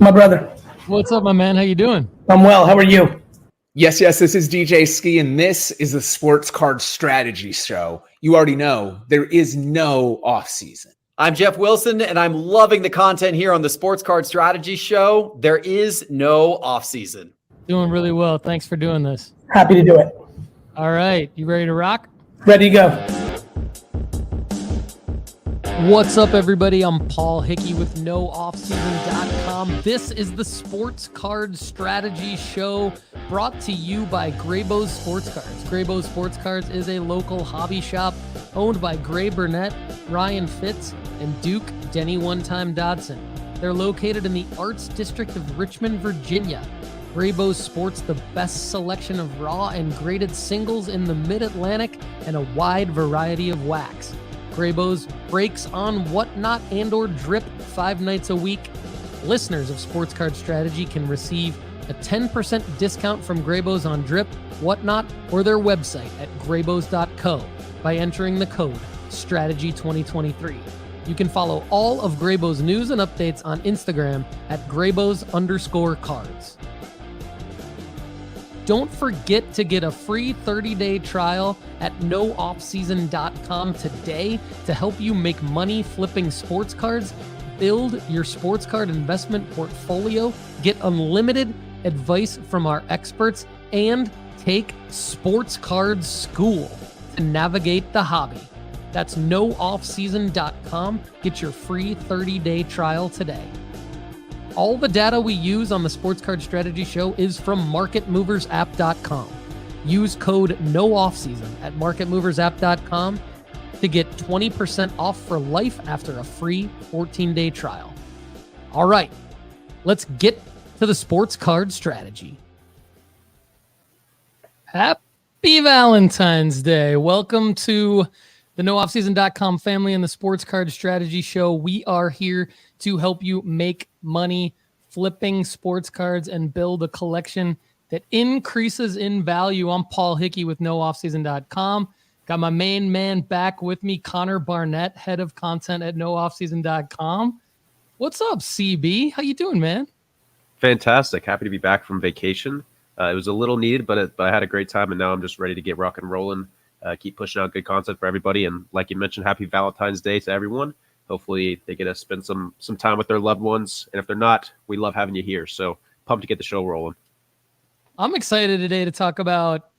My brother. What's up, my man? How you doing? I'm well. How are you? Yes, this is DJ Ski, and this is the Sports Card Strategy Show. You already know there is no off-season. I'm Jeff Wilson, and I'm loving the content here on the Sports Card Strategy Show. There is no off-season. Doing really well. Thanks for doing this. Happy to do it. All right. You ready to rock? Ready to go. What's up, everybody? I'm Paul Hickey with NoOffSeason.com. This is the Sports Card Strategy Show brought to you by Graybo Sports Cards. Graybo Sports Cards is a local hobby shop owned by Gray Barnett, Ryan Fitz, and Duke Denny One-Time Dodson. They're located in the Arts District of Richmond, Virginia. Graybo sports the best selection of raw and graded singles in the Mid-Atlantic and a wide variety of wax. Graybo's breaks on Whatnot and or Drip 5 nights a week. Listeners of Sports Card Strategy can receive a 10% discount from Graybo's on Drip, Whatnot, or their website at graybos.co by entering the code STRATEGY2023. You can follow all of Graybo's news and updates on Instagram at graybos_cards. Don't forget to get a free 30-day trial at nooffseason.com today to help you make money flipping sports cards, build your sports card investment portfolio, get unlimited advice from our experts, and take sports card school to navigate the hobby. That's nooffseason.com. Get your free 30-day trial today. All the data we use on the Sports Card Strategy Show is from marketmoversapp.com. Use code NOOFFSEASON at marketmoversapp.com to get 20% off for life after a free 14-day trial. All right, let's get to the Sports Card Strategy. Happy Valentine's Day. Welcome to the nooffseason.com family and the Sports Card Strategy Show. We are here to help you make money flipping sports cards and build a collection that increases in value. I'm Paul Hickey with nooffseason.com. Got my main man back with me, Connor Barnett, head of content at nooffseason.com. What's up, CB? How you doing, man? Fantastic. Happy to be back from vacation. It was a little needed, but I had a great time, and now I'm just ready to get rock and rolling. Keep pushing out good content for everybody. And like you mentioned, happy Valentine's Day to everyone. Hopefully they get to spend some time with their loved ones. And if they're not, we love having you here. So pumped to get the show rolling. I'm excited today to talk about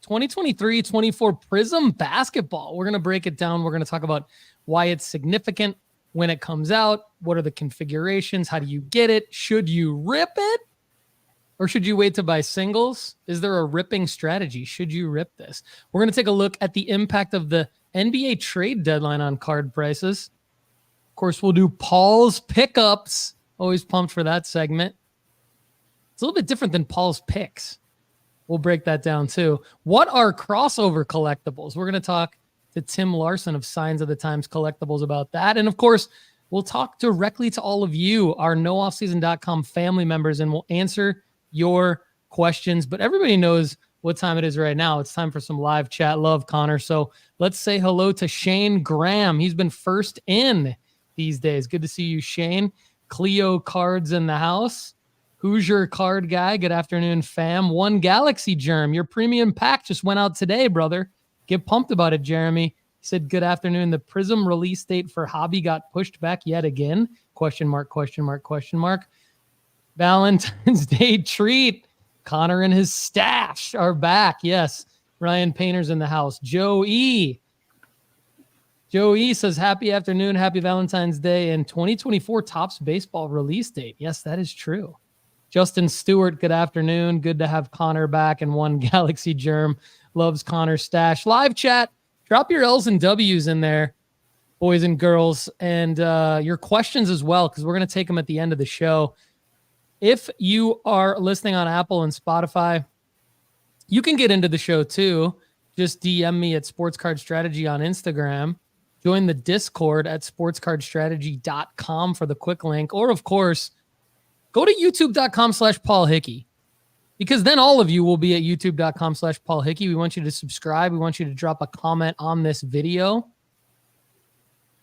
2023-24 Prizm basketball. We're going to break it down. We're going to talk about why it's significant, when it comes out, what are the configurations, how do you get it, should you rip it? Or should you wait to buy singles? Is there a ripping strategy? Should you rip this? We're going to take a look at the impact of the NBA trade deadline on card prices. Of course, we'll do Paul's pickups. Always pumped for that segment. It's a little bit different than Paul's picks. We'll break that down too. What are crossover collectibles? We're going to talk to Tim Larsen of Signs of the Times Collectibles about that. And of course, we'll talk directly to all of you, our nooffseason.com family members, and we'll answer your questions. But everybody knows what time it is right now. It's time for some live chat. Love, Connor. So let's say hello to Shane Graham. He's been first in these days. Good to see you, Shane. Cleo Cards in the house. Who's your card guy? Good afternoon, fam. One Galaxy Germ. Your premium pack just went out today, brother. Get pumped about it, Jeremy. He said, good afternoon. The Prizm release date for hobby got pushed back yet again. Question mark, question mark, question mark. Valentine's Day treat. Connor and his stash are back. Yes. Ryan Painter's in the house. Joe E. Says, happy afternoon, happy Valentine's Day, and 2024 Topps baseball release date. Yes, that is true. Justin Stewart, good afternoon. Good to have Connor back, and One Galaxy Germ loves Connor's stash. Live chat. Drop your L's and W's in there, boys and girls, and your questions as well, because we're going to take them at the end of the show. If you are listening on Apple and Spotify, you can get into the show too. Just DM me at Sports Card Strategy on Instagram. Join the Discord at sportscardstrategy.com for the quick link. Or, of course, go to youtube.com/Paul Hickey, because then all of you will be at youtube.com/Paul Hickey. We want you to subscribe. We want you to drop a comment on this video.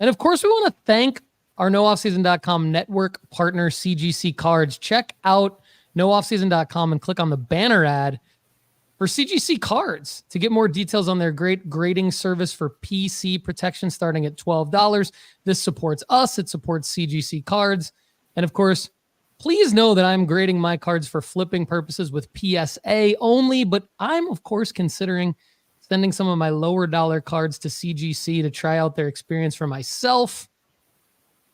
And, of course, we want to thank our nooffseason.com network partner, CGC Cards. Check out nooffseason.com and click on the banner ad for CGC Cards to get more details on their great grading service for PC protection starting at $12. This supports us. It supports CGC Cards. And of course, please know that I'm grading my cards for flipping purposes with PSA only, but I'm of course considering sending some of my lower dollar cards to CGC to try out their experience for myself.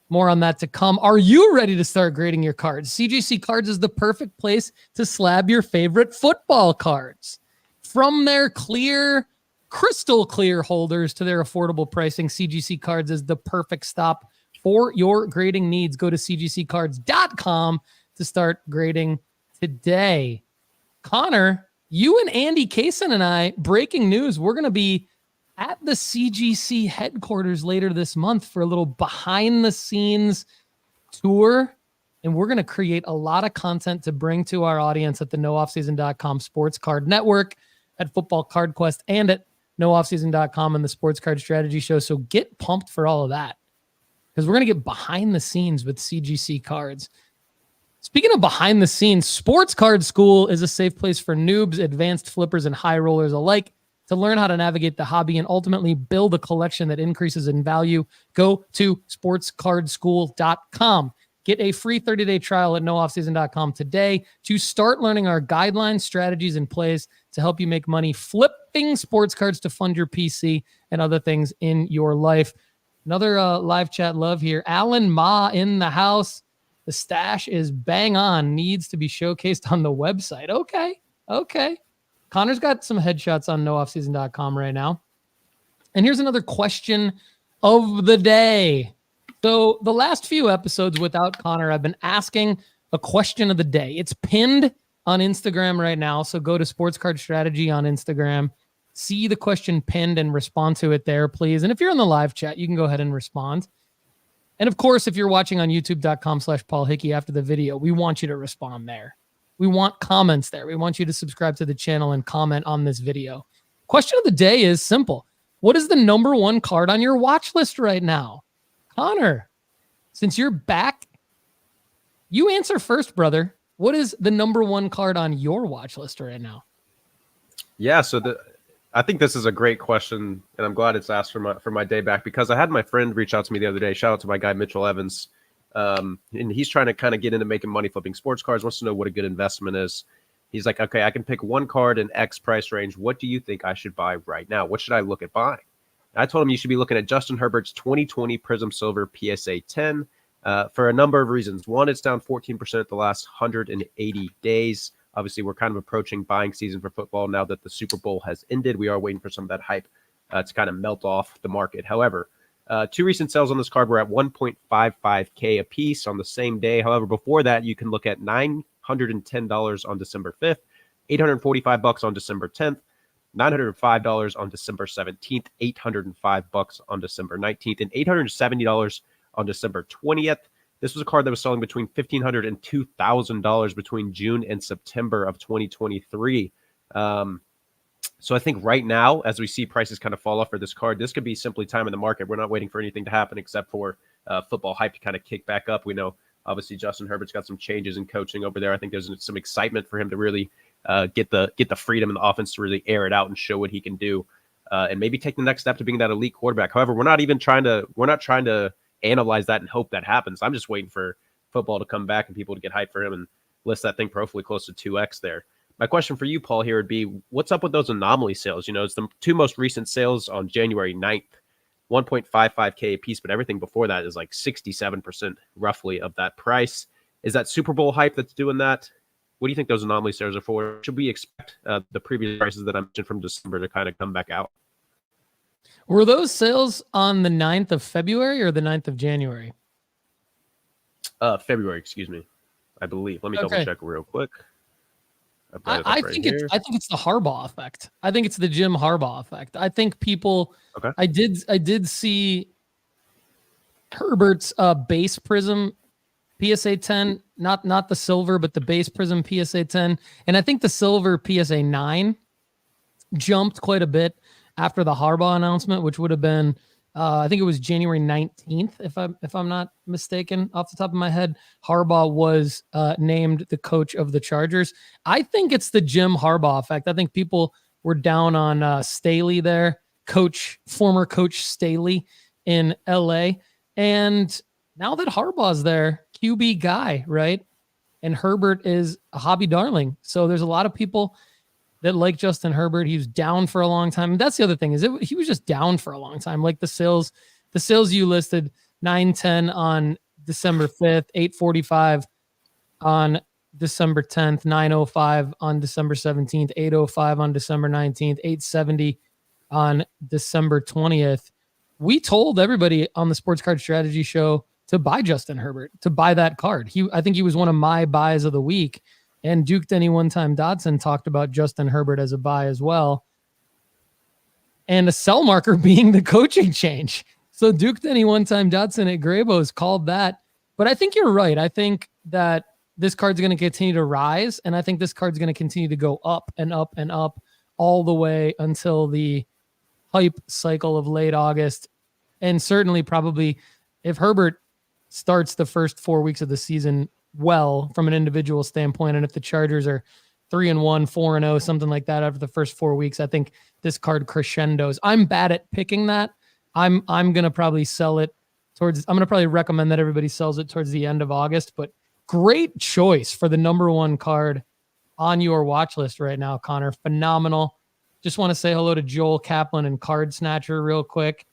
More on that to come. Are you ready to start grading your cards? CGC Cards is the perfect place to slab your favorite football cards. From their clear, crystal clear holders to their affordable pricing, CGC Cards is the perfect stop for your grading needs. Go to cgccards.com to start grading today. Connor, you and Andy Kaysen and I, breaking news, we're going to be at the CGC headquarters later this month for a little behind the scenes tour. And we're going to create a lot of content to bring to our audience at the nooffseason.com sports card network, at Football Card Quest, and at nooffseason.com and the Sports Card Strategy Show. So get pumped for all of that, because we're going to get behind the scenes with CGC Cards. Speaking of behind the scenes, Sports Card School is a safe place for noobs, advanced flippers, and high rollers alike to learn how to navigate the hobby and ultimately build a collection that increases in value. Go to sportscardschool.com. Get a free 30-day trial at nooffseason.com today to start learning our guidelines, strategies, and plays to help you make money flipping sports cards to fund your PC and other things in your life. Another live chat love here. Alan Ma in the house. The stash is bang on. Needs to be showcased on the website. Okay. Connor's got some headshots on nooffseason.com right now. And here's another question of the day. So the last few episodes without Connor, I've been asking a question of the day. It's pinned on Instagram right now. So go to Sports Card Strategy on Instagram. See the question pinned and respond to it there, please. And if you're in the live chat, you can go ahead and respond. And of course, if you're watching on youtube.com/Paul Hickey after the video, we want you to respond there. We want comments there. We want you to subscribe to the channel and comment on this video. Question of the day is simple. What is the number one card on your watch list right now? Connor, since you're back, you answer first, brother. What is the number one card on your watch list right now? Yeah, so I think this is a great question, and I'm glad it's asked for my day back, because I had my friend reach out to me the other day. Shout out to my guy, Mitchell Evans. And he's trying to kind of get into making money flipping sports cards, wants to know what a good investment is. He's like, okay, I can pick one card in X price range. What do you think I should buy right now? What should I look at buying? I told him you should be looking at Justin Herbert's 2020 Prizm Silver PSA 10 for a number of reasons. One, it's down 14% the last 180 days. Obviously, we're kind of approaching buying season for football now that the Super Bowl has ended. We are waiting for some of that hype to kind of melt off the market. However, two recent sales on this card were at $1.55K a piece on the same day. However, before that, you can look at $910 on December 5th, $845 on December 10th, $905 on December 17th, $805 on December 19th, and $870 on December 20th. This was a card that was selling between $1,500 and $2,000 between June and September of 2023. So I think right now, as we see prices kind of fall off for this card, this could be simply time in the market. We're not waiting for anything to happen except for football hype to kind of kick back up. We know, obviously, Justin Herbert's got some changes in coaching over there. I think there's some excitement for him to really get the freedom in the offense to really air it out and show what he can do, and maybe take the next step to being that elite quarterback. However, we're not trying to analyze that and hope that happens. I'm just waiting for football to come back and people to get hyped for him and list that thing for hopefully close to 2x there. My question for you, Paul, here would be, what's up with those anomaly sales? You know, it's the two most recent sales on January 9th, 1.55K a piece, but everything before that is like 67% roughly of that price. Is that Super Bowl hype that's doing that? What do you think those anomaly sales are for? Should we expect the previous prices that I mentioned from December to kind of come back out? Were those sales on the 9th of February or the 9th of January? February, excuse me, I believe. Let me double check real quick. I think it's the Harbaugh effect. I think it's the Jim Harbaugh effect. I think people. Okay. I did see Herbert's base Prizm PSA 10, not the silver, but the base Prizm PSA 10, and I think the silver PSA 9 jumped quite a bit after the Harbaugh announcement, which would have been I think it was January 19th, if I'm not mistaken, off the top of my head, Harbaugh was named the coach of the Chargers. I think it's the Jim Harbaugh effect. I think people were down on Staley there, former coach Staley in LA. And now that Harbaugh's there, QB guy, right? And Herbert is a hobby darling. So there's a lot of people that like Justin Herbert. He was down for a long time. And that's the other thing is he was just down for a long time. Like the sales you listed 910 on December 5th, 845 on December 10th, 905 on December 17th, 805 on December 19th, 870 on December 20th. We told everybody on the Sports Card Strategy Show to buy Justin Herbert, to buy that card. I think he was one of my buys of the week. And Duke Denny One Time Dodson talked about Justin Herbert as a buy as well. And a sell marker being the coaching change. So Duke Denny One Time Dodson at Graybo's called that. But I think you're right. I think that this card's going to continue to rise. And I think this card's going to continue to go up and up and up all the way until the hype cycle of late August. And certainly probably if Herbert starts the first 4 weeks of the season well from an individual standpoint, and if the Chargers are 3-1, 4-0, something like that after the first 4 weeks, I think this card crescendos. I'm bad at picking that. I'm going to probably sell it I'm going to probably recommend that everybody sells it towards the end of August, but great choice for the number one card on your watch list right now, Connor. Phenomenal. Just want to say hello to Joel Kaplan and Card Snatcher real quick.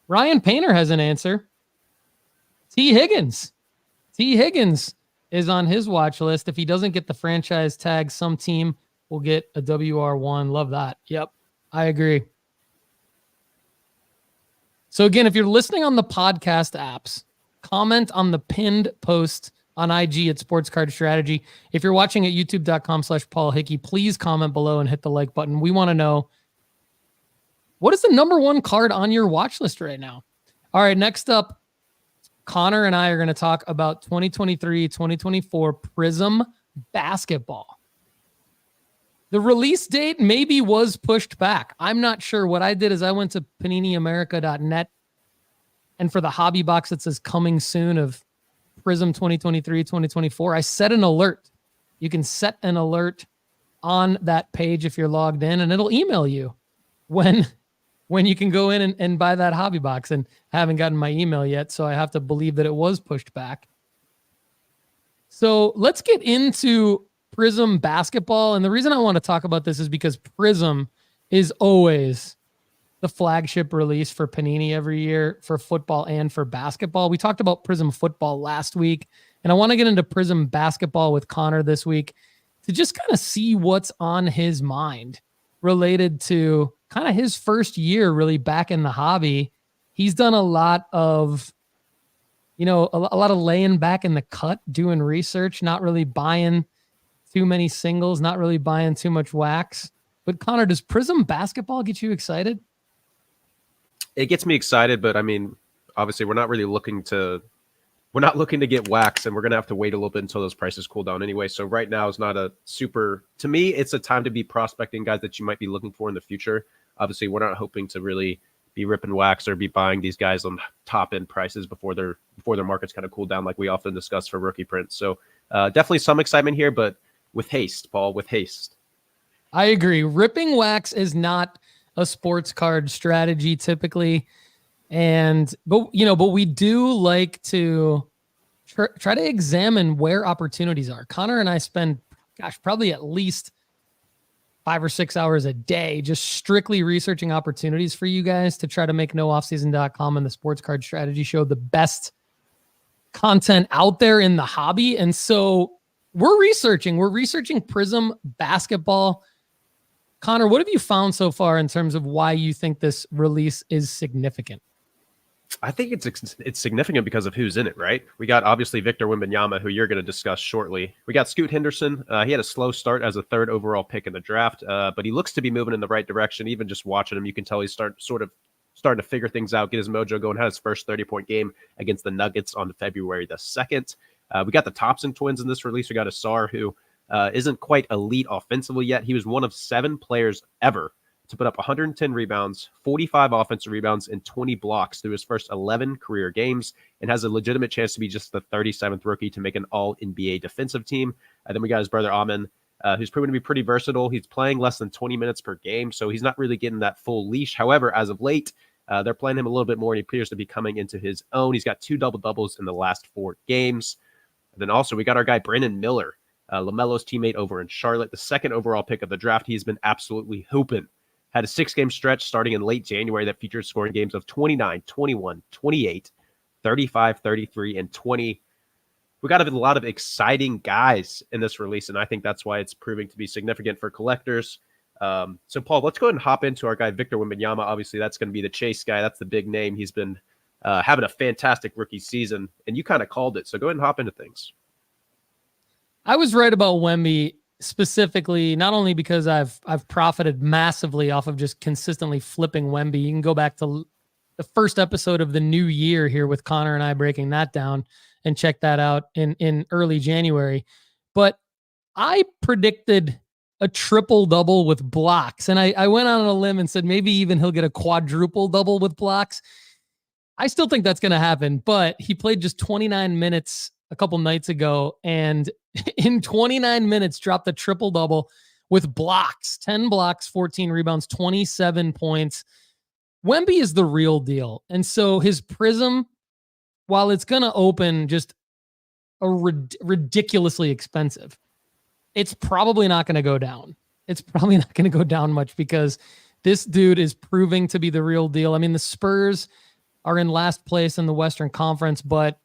Ryan Painter has an answer. T. Higgins is on his watch list. If he doesn't get the franchise tag, some team will get a WR1. Love that. Yep, I agree. So again, if you're listening on the podcast apps, comment on the pinned post on IG at Sports Card Strategy. If you're watching at youtube.com/Paul Hickey, please comment below and hit the like button. We want to know, what is the number one card on your watch list right now? All right, next up, Connor and I are going to talk about 2023-2024 Prizm basketball. The release date maybe was pushed back. I'm not sure. What I did is I went to paniniamerica.net, and for the hobby box that says coming soon of Prizm 2023-2024, I set an alert. You can set an alert on that page if you're logged in, and it'll email you when you can go in and buy that hobby box. And I haven't gotten my email yet, so I have to believe that it was pushed back. So let's get into Prizm basketball. And the reason I want to talk about this is because Prizm is always the flagship release for Panini every year for football and for basketball. We talked about Prizm football last week, and I want to get into Prizm basketball with Connor this week to just kind of see what's on his mind related to kind of his first year really back in the hobby. He's done a lot of, a lot of laying back in the cut, doing research, not really buying too many singles, not really buying too much wax. But Connor, does Prizm basketball get you excited? It gets me excited, but I mean, obviously we're not looking to get wax, and we're going to have to wait a little bit until those prices cool down anyway. So right now is not to me, it's a time to be prospecting guys that you might be looking for in the future. Obviously, we're not hoping to really be ripping wax or be buying these guys on top end prices before their markets kind of cool down, like we often discuss for rookie prints. So definitely some excitement here, but with haste, Paul, with haste. I agree. Ripping wax is not a sports card strategy typically. But we do like to try to examine where opportunities are. Connor and I spend, probably at least 5 or 6 hours a day just strictly researching opportunities for you guys to try to make nooffseason.com and the Sports Card Strategy Show the best content out there in the hobby. And so we're researching Prizm basketball. Connor, what have you found so far in terms of why you think this release is significant? I think it's significant because of who's in it, right? We got obviously Victor Wembanyama, who you're going to discuss shortly. We got Scoot Henderson. He had a slow start as a 3rd overall pick in the draft, but he looks to be moving in the right direction. Even just watching him, you can tell he's starting to figure things out, get his mojo going. Had his first 30-point game against the Nuggets on February the 2nd. We got the Thompson twins in this release. We got Asar, who isn't quite elite offensively yet. He was one of 7 players ever to put up 110 rebounds, 45 offensive rebounds, and 20 blocks through his first 11 career games, and has a legitimate chance to be just the 37th rookie to make an all-NBA defensive team. And then we got his brother Amin, who's proven to be pretty versatile. He's playing less than 20 minutes per game, so he's not really getting that full leash. However, as of late, they're playing him a little bit more, and he appears to be coming into his own. He's got 2 double-doubles in the last 4 games. And then also we got our guy Brandon Miller, LaMelo's teammate over in Charlotte, the 2nd overall pick of the draft. He's been absolutely hooping. Had a 6-game stretch starting in late January that featured scoring games of 29, 21, 28, 35, 33, and 20. We got a lot of exciting guys in this release, and I think that's why it's proving to be significant for collectors. So, Paul, let's go ahead and hop into our guy, Victor Wembanyama. Obviously, that's going to be the chase guy. That's the big name. He's been having a fantastic rookie season, and you kind of called it. So go ahead and hop into things. I was right about Wemby specifically, not only because I've profited massively off of just consistently flipping Wemby. You can go back to the first episode of the new year here with Connor and I breaking that down and check that out in early January. But I predicted a triple-double with blocks, and I went on a limb and said maybe even he'll get a quadruple-double with blocks. I still think that's going to happen, but he played just 29 minutes a couple nights ago, and in 29 minutes dropped a triple-double with blocks, 10 blocks, 14 rebounds, 27 points. Wemby is the real deal. And so his Prizm, while it's going to open just a ridiculously expensive, it's probably not going to go down. It's probably not going to go down much because this dude is proving to be the real deal. I mean, the Spurs are in last place in the Western Conference, but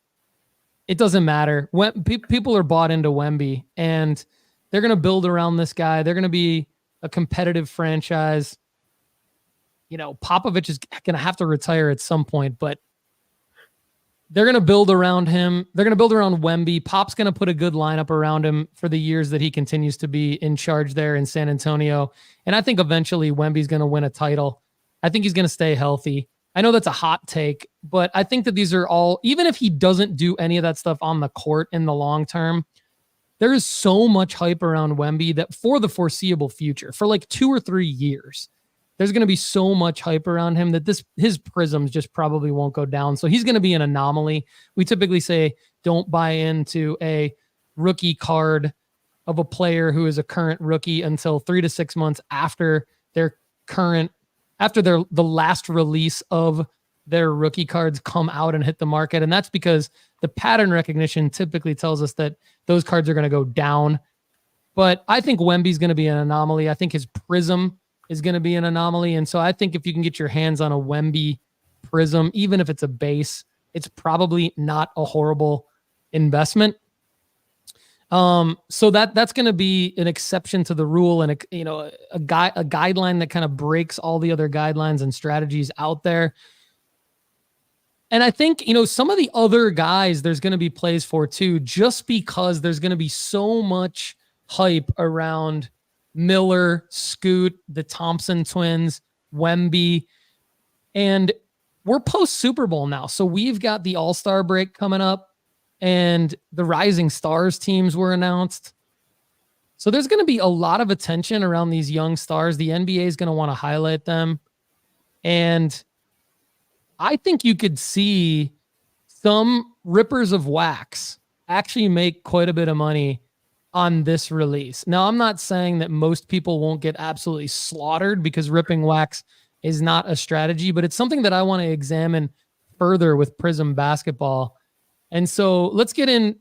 it doesn't matter. People are bought into Wemby, and they're going to build around this guy. They're going to be a competitive franchise. You know, Popovich is going to have to retire at some point, but they're going to build around him. They're going to build around Wemby. Pop's going to put a good lineup around him for the years that he continues to be in charge there in San Antonio. And I think eventually Wemby's going to win a title. I think he's going to stay healthy. I know that's a hot take, but I think that these are all, even if he doesn't do any of that stuff on the court in the long term, there is so much hype around Wemby that for the foreseeable future, for like 2 or 3 years, there's going to be so much hype around him that his prisms just probably won't go down. So he's going to be an anomaly. We typically say don't buy into a rookie card of a player who is a current rookie until 3 to 6 months after the last release of their rookie cards come out and hit the market. And that's because the pattern recognition typically tells us that those cards are going to go down. But I think Wemby's going to be an anomaly. I think his Prizm is going to be an anomaly. And so I think if you can get your hands on a Wemby Prizm, even if it's a base, it's probably not a horrible investment. So that's going to be an exception to the rule and a guideline that kind of breaks all the other guidelines and strategies out there. And I think, some of the other guys there's going to be plays for too, just because there's going to be so much hype around Miller, Scoot, the Thompson twins, Wemby, and we're post Super Bowl now. So we've got the All-Star break coming up, and the Rising Stars teams were announced. So there's going to be a lot of attention around these young stars. The NBA is going to want to highlight them. And I think you could see some rippers of wax actually make quite a bit of money on this release. Now, I'm not saying that most people won't get absolutely slaughtered because ripping wax is not a strategy, but it's something that I want to examine further with Prizm basketball. And so let's get into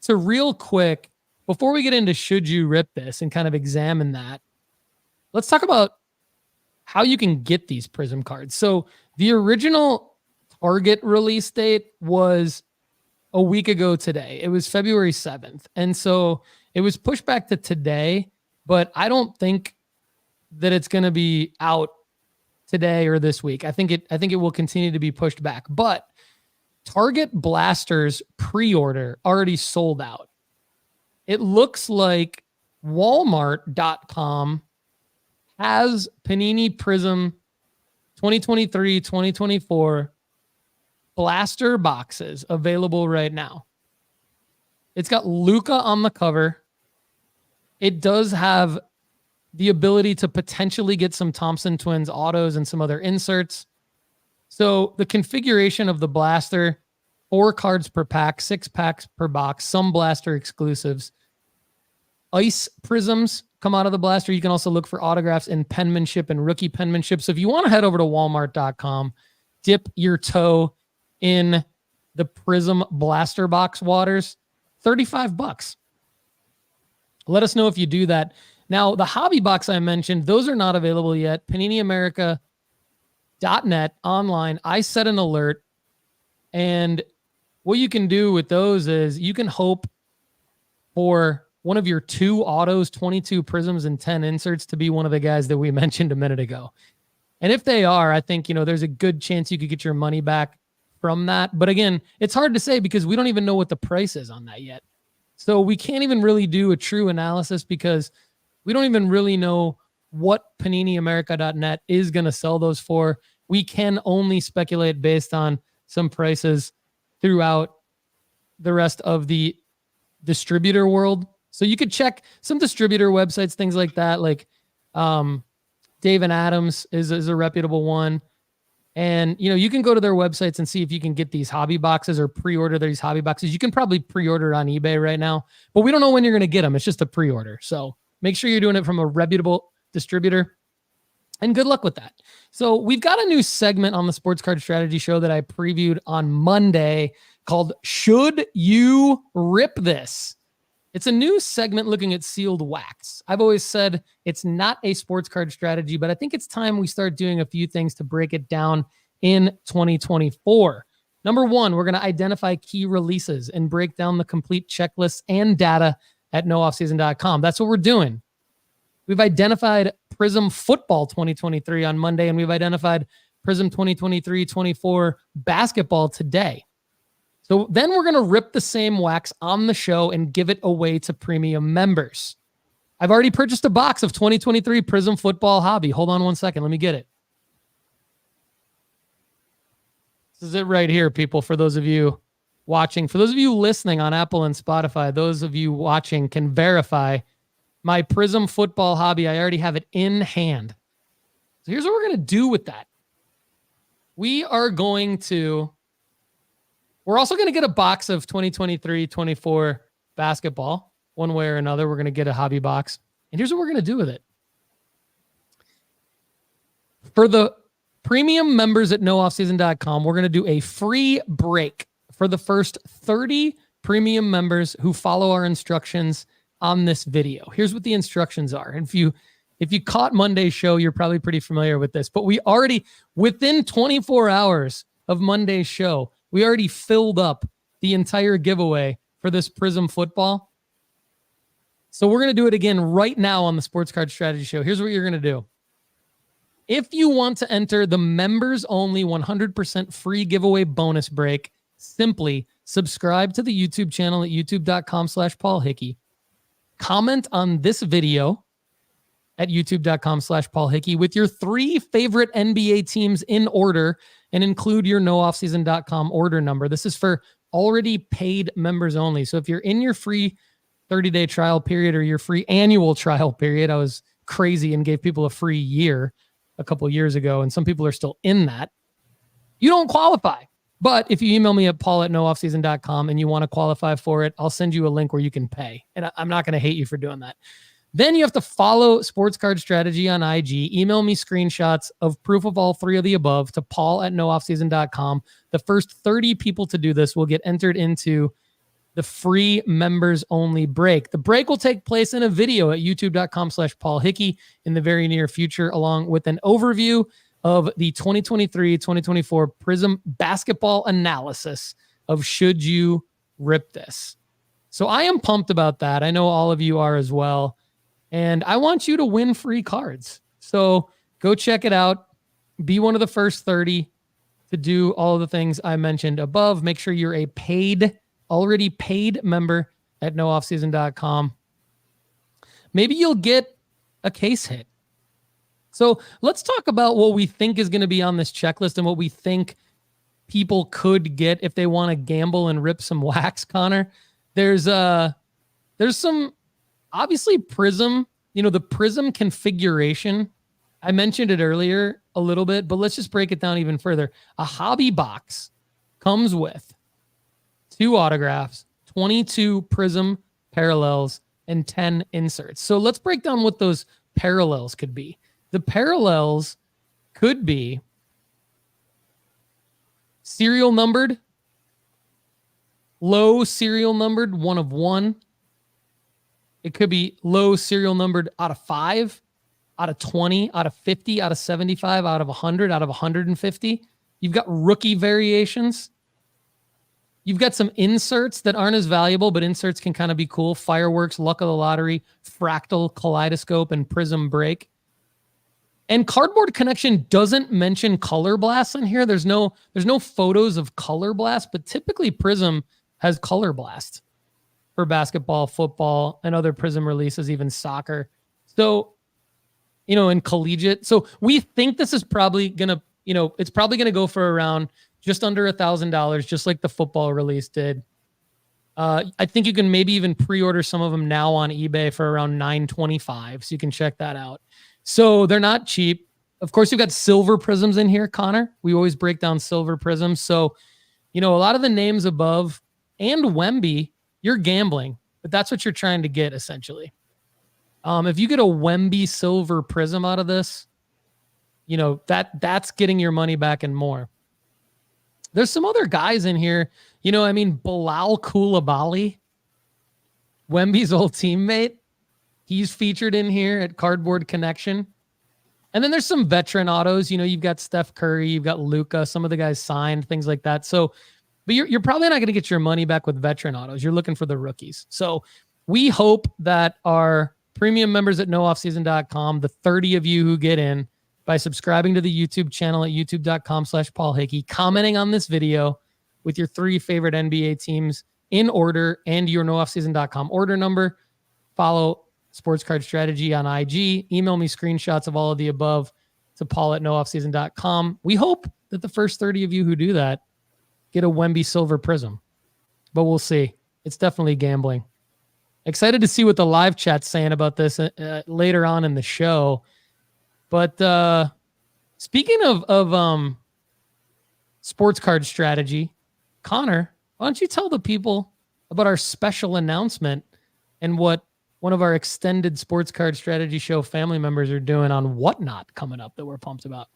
real quick, before we get into should you rip this and kind of examine that, let's talk about how you can get these Prizm cards. So the original Target release date was a week ago today. It was February 7th. And so it was pushed back to today, but I don't think that it's going to be out today or this week. I think it will continue to be pushed back. But Target Blasters pre-order already sold out. It looks like Walmart.com has Panini Prizm 2023-2024 blaster boxes available right now. It's got Luka on the cover. It does have the ability to potentially get some Thompson Twins autos and some other inserts. So the configuration of the blaster, 4 cards per pack, 6 packs per box, some blaster exclusives. Ice prisms come out of the blaster. You can also look for autographs and penmanship and rookie penmanship. So if you want to head over to walmart.com, dip your toe in the Prizm blaster box waters, $35. Let us know if you do that. Now, the hobby box I mentioned, those are not available yet. PaniniAmerica.net online. I set an alert, and what you can do with those is you can hope for one of your 2 autos, 22 prisms, and 10 inserts to be one of the guys that we mentioned a minute ago. And if they are, I think, there's a good chance you could get your money back from that. But again, it's hard to say because we don't even know what the price is on that yet. So we can't even really do a true analysis because we don't even really know what PaniniAmerica.net is going to sell those for. We can only speculate based on some prices throughout the rest of the distributor world. So you could check some distributor websites, things like that. Like Dave and Adams is a reputable one. And, you can go to their websites and see if you can get these hobby boxes or pre-order these hobby boxes. You can probably pre-order on eBay right now, but we don't know when you're going to get them. It's just a pre-order. So make sure you're doing it from a reputable distributor, and good luck with that. So we've got a new segment on the Sports Card Strategy Show that I previewed on Monday called Should You Rip This? It's a new segment looking at sealed wax. I've always said it's not a sports card strategy, but I think it's time we start doing a few things to break it down in 2024. Number 1, we're going to identify key releases and break down the complete checklists and data at nooffseason.com. That's what we're doing. We've identified Prizm Football 2023 on Monday, and we've identified Prizm 2023-24 Basketball today. So then we're going to rip the same wax on the show and give it away to premium members. I've already purchased a box of 2023 Prizm Football Hobby. Hold on one second. Let me get it. This is it right here, people, for those of you watching. For those of you listening on Apple and Spotify, those of you watching can verify my Prizm Football Hobby. I already have it in hand. So here's what we're going to do with that. We're also going to get a box of 2023-24 basketball. One way or another, we're going to get a hobby box. And here's what we're going to do with it. For the premium members at nooffseason.com, we're going to do a free break for the first 30 premium members who follow our instructions on this video. Here's what the instructions are. And if you caught Monday's show, you're probably pretty familiar with this. But we already, within 24 hours of Monday's show, we already filled up the entire giveaway for this Prizm Football. So we're going to do it again right now on the Sports Card Strategy Show. Here's what you're going to do. If you want to enter the members only 100% free giveaway bonus break, simply subscribe to the YouTube channel at youtube.com/Paul Hickey. Comment on this video at youtube.com/Paul Hickey with your 3 favorite NBA teams in order and include your nooffseason.com order number. This is for already paid members only. So if you're in your free 30-day trial period or your free annual trial period, I was crazy and gave people a free year a couple years ago, and some people are still in that, you don't qualify. But if you email me at paul@nooffseason.com and you want to qualify for it, I'll send you a link where you can pay. And I'm not going to hate you for doing that. Then you have to follow Sports Card Strategy on IG. Email me screenshots of proof of all 3 of the above to paul@nooffseason.com. The first 30 people to do this will get entered into the free members only break. The break will take place in a video at youtube.com/Paul Hickey in the very near future, along with an overview of the 2023-2024 Prizm basketball analysis of should you rip this. So I am pumped about that. I know all of you are as well. And I want you to win free cards. So go check it out. Be one of the first 30 to do all of the things I mentioned above. Make sure you're a already paid member at nooffseason.com. Maybe you'll get a case hit. So let's talk about what we think is going to be on this checklist and what we think people could get if they want to gamble and rip some wax, Connor. There's some, obviously Prizm the Prizm configuration, I mentioned it earlier a little bit, but let's just break it down even further. A hobby box comes with 2 autographs, 22 Prizm parallels, and 10 inserts. So let's break down what those parallels could be. The parallels could be serial numbered, low serial numbered, 1 of 1. It could be low serial numbered out of 5, out of 20, out of 50, out of 75, out of 100, out of 150. You've got rookie variations. You've got some inserts that aren't as valuable, but inserts can kind of be cool. Fireworks, Luck of the Lottery, Fractal, Kaleidoscope, and Prizm Break. And Cardboard Connection doesn't mention Color Blast in here. There's no photos of Color Blast, but typically Prizm has Color Blast for basketball, football, and other Prizm releases, even soccer. So, in collegiate. So we think this is probably going to, it's probably going to go for around just under $1,000, just like the football release did. I think you can maybe even pre-order some of them now on eBay for around $925. So you can check that out. So they're not cheap. Of course, you've got silver Prizms in here, Connor. We always break down silver Prizms. So, a lot of the names above and Wemby, you're gambling, but that's what you're trying to get essentially. If you get a Wemby silver Prizm out of this, that's getting your money back and more. There's some other guys in here. Bilal Koulibaly, Wemby's old teammate. He's featured in here at Cardboard Connection. And then there's some veteran autos. You've got Steph Curry, you've got Luka, some of the guys signed, things like that. So, but you're probably not going to get your money back with veteran autos. You're looking for the rookies. So we hope that our premium members at nooffseason.com, the 30 of you who get in by subscribing to the YouTube channel at youtube.com/Paul Hickey, commenting on this video with your 3 favorite NBA teams in order and your nooffseason.com order number. Follow Sports Card Strategy on IG. Email me screenshots of all of the above to paul@nooffseason.com. We hope that the first 30 of you who do that get a Wemby silver Prizm, but we'll see. It's definitely gambling. Excited to see what the live chat's saying about this later on in the show. But speaking of Sports Card Strategy, Connor, why don't you tell the people about our special announcement and what one of our extended Sports Card Strategy Show family members are doing on Whatnot coming up that we're pumped about?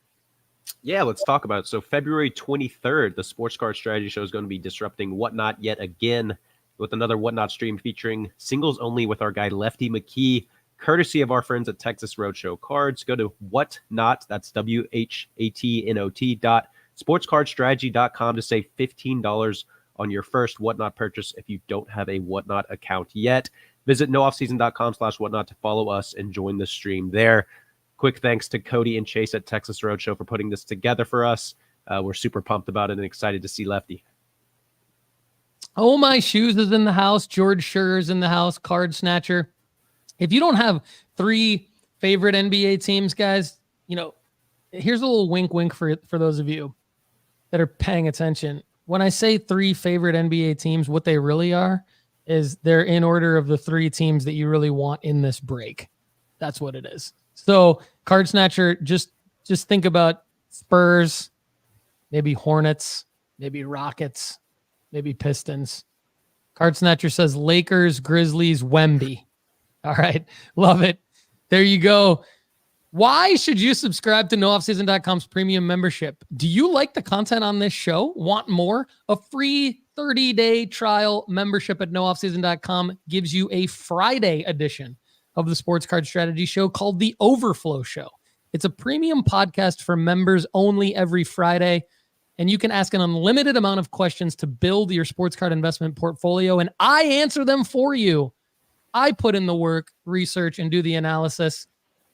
Yeah, let's talk about it. So February 23rd, the Sports Card Strategy Show is going to be disrupting Whatnot yet again with another Whatnot stream featuring singles only with our guy Lefty McKee, courtesy of our friends at Texas Roadshow Cards. Go to Whatnot, that's WHATNOT.sportscardstrategy.com to save $15 on your first Whatnot purchase if you don't have a Whatnot account yet. Visit nooffseason.com/whatnot to follow us and join the stream there. Quick thanks to Cody and Chase at Texas Roadshow for putting this together for us. We're super pumped about it and excited to see Lefty. Oh, My Shoes is in the house. George Schur's in the house. Card Snatcher. If you don't have 3 favorite NBA teams, guys, here's a little wink for those of you that are paying attention. When I say 3 favorite NBA teams, what they really are is they're in order of the 3 teams that you really want in this break. That's what it is. So Card Snatcher, just think about Spurs, maybe Hornets, maybe Rockets, maybe Pistons. Card Snatcher says Lakers, Grizzlies, Wemby. All right. Love it. There you go. Why should you subscribe to nooffseason.com's premium membership? Do you like the content on this show? Want more? A free 30-day trial membership at nooffseason.com gives you a Friday edition of the Sports Card Strategy Show called The Overflow Show. It's a premium podcast for members only every Friday, and you can ask an unlimited amount of questions to build your sports card investment portfolio, and I answer them for you. I put in the work, research, and do the analysis,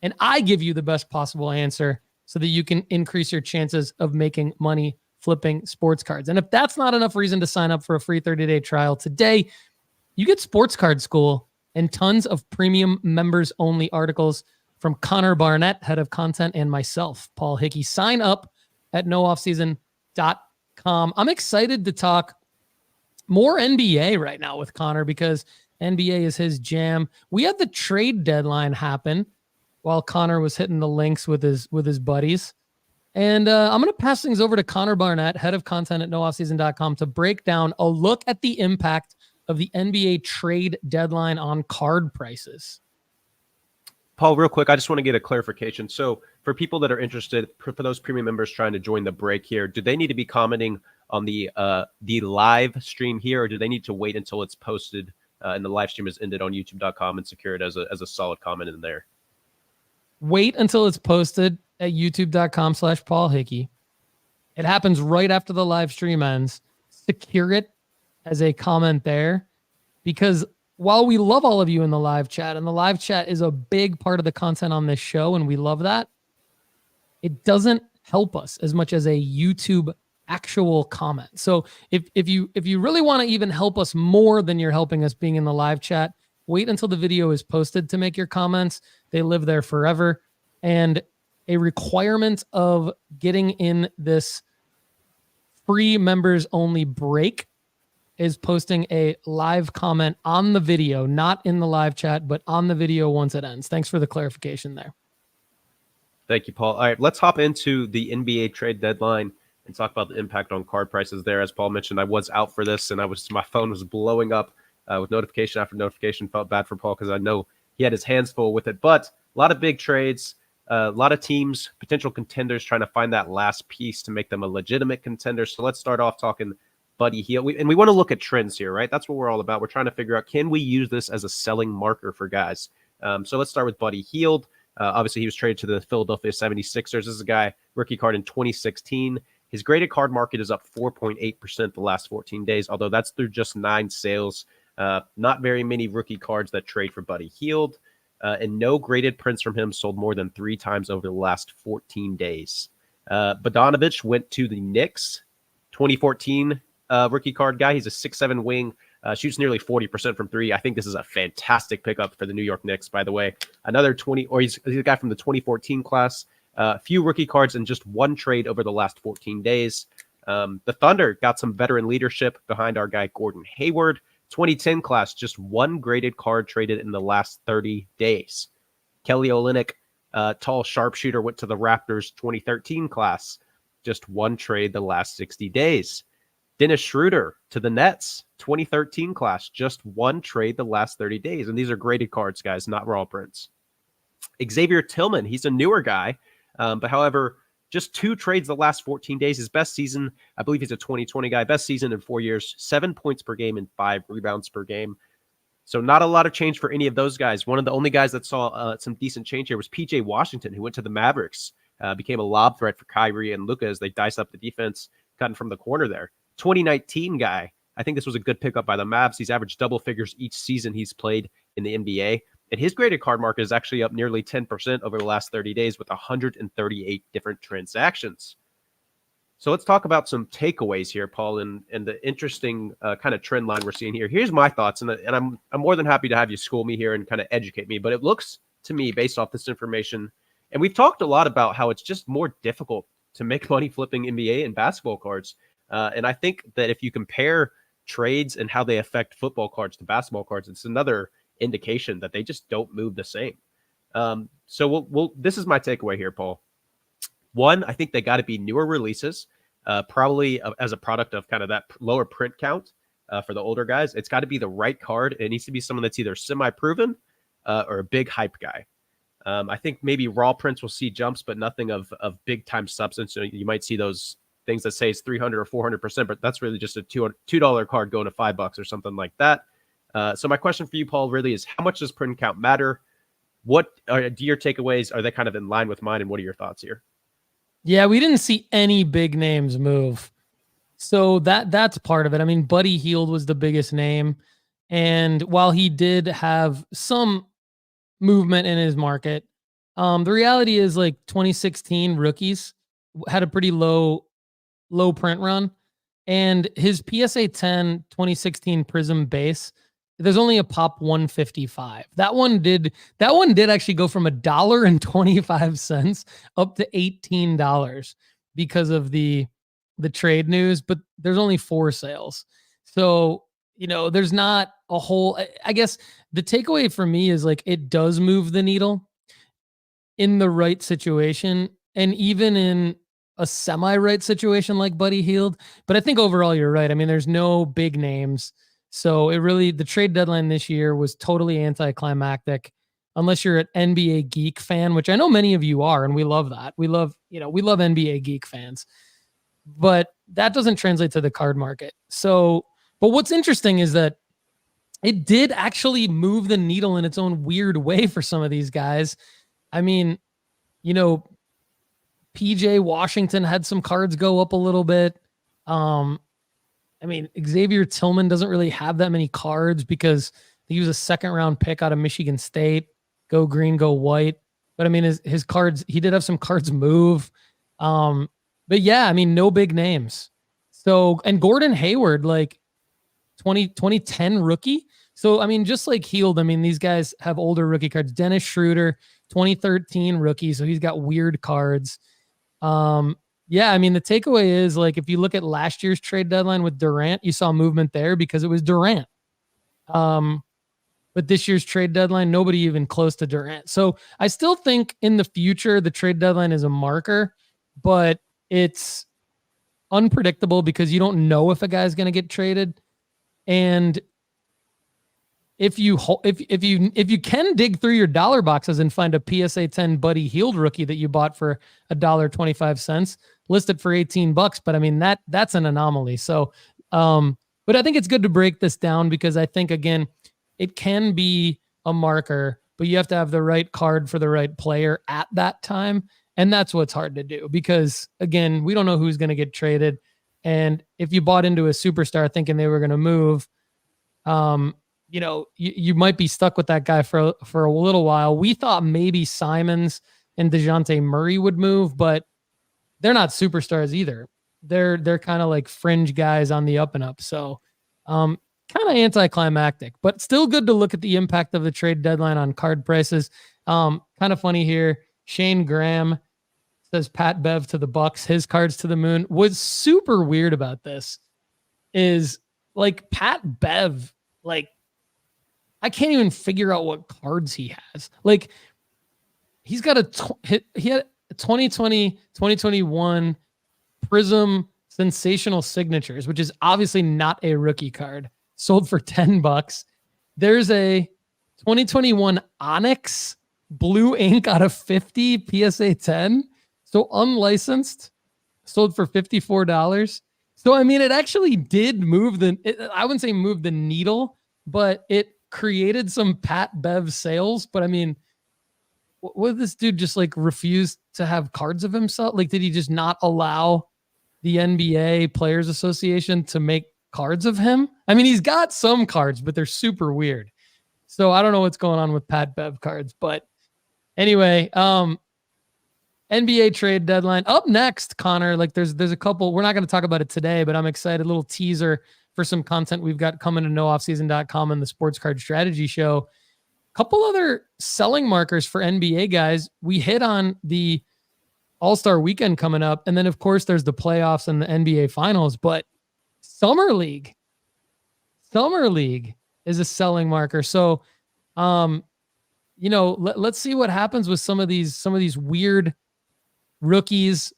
and I give you the best possible answer so that you can increase your chances of making money flipping sports cards. And if that's not enough reason to sign up for a free 30-day trial today, you get Sports Card School and tons of premium members-only articles from Connor Barnett, head of content, and myself, Paul Hickey. Sign up at nooffseason.com. I'm excited to talk more NBA right now with Connor because NBA is his jam. We had the trade deadline happen while Connor was hitting the links with his buddies. And I'm going to pass things over to Connor Barnett, head of content at nooffseason.com, to break down a look at the impact of the NBA trade deadline on card prices. Paul, real quick, I just want to get a clarification. So for people that are interested, for those premium members trying to join the break here, do they need to be commenting on the live stream here, or do they need to wait until it's posted and the live stream is ended on youtube.com and secure it as a solid comment in there? Wait until it's posted at youtube.com/Paul Hickey. It happens right after the live stream ends. Secure it as a comment there, because while we love all of you in the live chat, and the live chat is a big part of the content on this show, and we love that, it doesn't help us as much as a YouTube actual comment. So if you really want to even help us more than you're helping us being in the live chat, wait until the video is posted to make your comments. They live there forever. And a requirement of getting in this free members only break is posting a live comment on the video, not in the live chat, but on the video once it ends. Thanks for the clarification there. Thank you, Paul. All right, let's hop into the NBA trade deadline and talk about the impact on card prices there. As Paul mentioned, I was out for this, and my phone was blowing up with notification after notification. Felt bad for Paul because I know he had his hands full with it. But a lot of big trades, a lot of teams, potential contenders trying to find that last piece to make them a legitimate contender. So let's start off talking Buddy Hield. And we want to look at trends here, right? That's what we're all about. We're trying to figure out, can we use this as a selling marker for guys? So let's start with Buddy Hield. Obviously, he was traded to the Philadelphia 76ers. This is a guy, rookie card in 2016. His graded card market is up 4.8% the last 14 days, although that's through just 9 sales. Not very many rookie cards that trade for Buddy Hield. And no graded prints from him sold more than 3 times over the last 14 days. Bogdanović went to the Knicks, 2014 rookie card guy. He's a 6'7" wing, shoots nearly 40% from 3. I think this is a fantastic pickup for the New York Knicks, by the way. He's a guy from the 2014 class. Few rookie cards and just 1 trade over the last 14 days. The Thunder got some veteran leadership behind our guy Gordon Hayward. 2010 class, just 1 graded card traded in the last 30 days. Kelly Olynyk, tall sharpshooter, went to the Raptors 2013 class. Just 1 trade the last 60 days. Dennis Schroeder to the Nets, 2013 class. Just 1 trade the last 30 days. And these are graded cards, guys, not raw prints. Xavier Tillman, he's a newer guy. But however, just 2 trades the last 14 days. His best season, I believe he's a 2020 guy, best season in 4 years, 7 points per game and 5 rebounds per game. So not a lot of change for any of those guys. One of the only guys that saw some decent change here was PJ Washington, who went to the Mavericks, became a lob threat for Kyrie and Luka as they dice up the defense, cutting from the corner there. 2019 guy, I think this was a good pickup by the Mavs. He's averaged double figures each season he's played in the NBA. And his graded card market is actually up nearly 10% over the last 30 days with 138 different transactions. So let's talk about some takeaways here, Paul, and the interesting kind of trend line we're seeing here. Here's my thoughts, and I'm more than happy to have you school me here and kind of educate me. But it looks to me, based off this information, and we've talked a lot about how it's just more difficult to make money flipping NBA and basketball cards. And I think that if you compare trades and how they affect football cards to basketball cards, it's another indication that they just don't move the same. So this is my takeaway here, Paul. 1, I think they got to be newer releases, probably as a product of kind of that lower print count for the older guys. It's got to be the right card. It needs to be someone that's either semi-proven or a big hype guy. I think maybe raw prints will see jumps, but nothing of big time substance. So you might see those things that say it's 300 or 400%, but that's really just a $2 card going to $5 or something like that. So my question for you, Paul, really is, how much does print count matter? What are your takeaways? Are they kind of in line with mine? And what are your thoughts here? Yeah, we didn't see any big names move. So that's part of it. I mean, Buddy Hield was the biggest name. And while he did have some movement in his market, the reality is, like, 2016 rookies had a pretty low print run. And his PSA 10 2016 Prizm base, there's only a pop 155. That one did actually go from $1.25 up to $18 because of the trade news, but there's only 4 sales. So there's not a whole, I guess the takeaway for me is like, it does move the needle in the right situation. And even in a semi-right situation like Buddy Hield. But I think overall you're right. I mean, there's no big names. So the trade deadline this year was totally anticlimactic, unless you're an NBA geek fan, which I know many of you are, and we love that. We love NBA geek fans. But that doesn't translate to the card market. So, but what's interesting is that it did actually move the needle in its own weird way for some of these guys. I mean, PJ Washington had some cards go up a little bit. I mean, Xavier Tillman doesn't really have that many cards because he was a second-round pick out of Michigan State. Go green, go white. But I mean, his cards, he did have some cards move. But yeah, I mean, no big names. So, and Gordon Hayward, like 2010 rookie. So, I mean, just like Hield, I mean, these guys have older rookie cards. Dennis Schroeder, 2013 rookie. So he's got weird cards. Yeah, I mean, the takeaway is like, if you look at last year's trade deadline with Durant, you saw movement there because it was Durant. But this year's trade deadline, nobody even close to Durant. So I still think in the future, the trade deadline is a marker, but it's unpredictable because you don't know if a guy's going to get traded. And if you can dig through your dollar boxes and find a PSA 10 Buddy Hield rookie that you bought for $1.25, listed for $18, but I mean, that's an anomaly. So, but I think it's good to break this down because I think, again, it can be a marker, but you have to have the right card for the right player at that time. And that's what's hard to do because, again, we don't know who's going to get traded. And if you bought into a superstar thinking they were going to move, you might be stuck with that guy for a little while. We thought maybe Simons and DeJounte Murray would move, but they're not superstars either. They're kind of like fringe guys on the up and up. So, kind of anticlimactic, but still good to look at the impact of the trade deadline on card prices. Kind of funny here. Shane Graham says Pat Bev to the Bucks, his cards to the moon. What's super weird about this is like Pat Bev, like I can't even figure out what cards he has. Like he's got he had a 2020, 2021 Prizm Sensational Signatures, which is obviously not a rookie card, sold for $10. There's a 2021 Onyx blue ink out of 50 PSA 10. So unlicensed, sold for $54. So, I mean, it actually did move I wouldn't say move the needle, but it created some Pat Bev sales. But I mean, what did this dude just like refuse to have cards of himself? Like, did he just not allow the NBA Players Association to make cards of him? I mean, he's got some cards, but they're super weird. So I don't know what's going on with Pat Bev cards, but anyway, NBA trade deadline up next, Connor. Like there's a couple, we're not going to talk about it today, but I'm excited. A little teaser for some content we've got coming to nooffseason.com and the Sports Card Strategy Show. Couple other selling markers for NBA guys. We hit on the All-Star weekend coming up. And then of course there's the playoffs and the NBA finals, but Summer League is a selling marker. So, let's see what happens with some of these weird rookies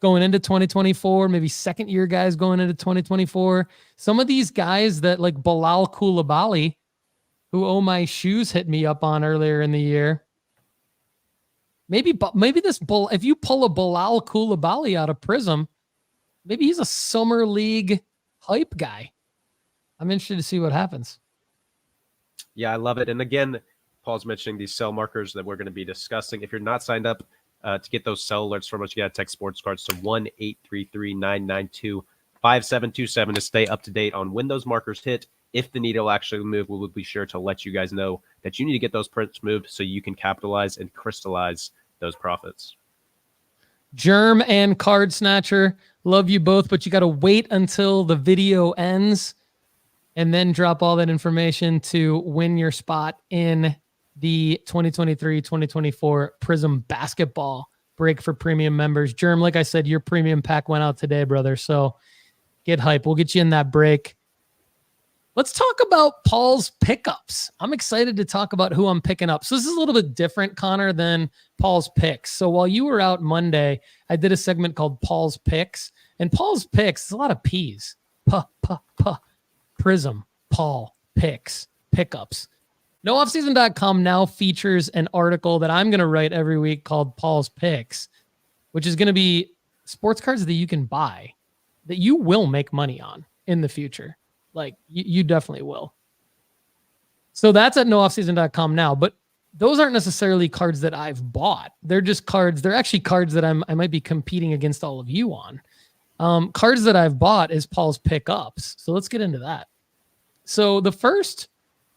going into 2024, maybe second year guys going into 2024. Some of these guys that like Bilal Coulibaly, who Oh My Shoes hit me up on earlier in the year. Maybe if you pull a Bilal Coulibaly out of Prizm, maybe he's a summer league hype guy. I'm interested to see what happens. Yeah, I love it. And again, Paul's mentioning these sell markers that we're going to be discussing. If you're not signed up to get those sell alerts from us, you got to text sports cards to 1-833-992-5727 to stay up to date on when those markers hit. If the needle actually move, we will be sure to let you guys know that you need to get those prints moved so you can capitalize and crystallize those profits. Germ and Card Snatcher, love you both, but you got to wait until the video ends and then drop all that information to win your spot in the 2023-2024 Prizm basketball break for premium members. Germ, like I said, your premium pack went out today, brother. So get hype. We'll get you in that break. Let's talk about Paul's pickups. I'm excited to talk about who I'm picking up. So this is a little bit different, Connor, than Paul's picks. So while you were out Monday, I did a segment called Paul's Picks. And Paul's Picks is a lot of P's. Prizm, Paul, Picks, Pickups. NoOffseason.com now features an article that I'm going to write every week called Paul's Picks, which is going to be sports cards that you can buy that you will make money on in the future. Like you definitely will. So that's at nooffseason.com now, but those aren't necessarily cards that I've bought. They're just cards. They're actually cards that I might be competing against all of you on. Cards that I've bought is Paul's pickups. So let's get into that. So the first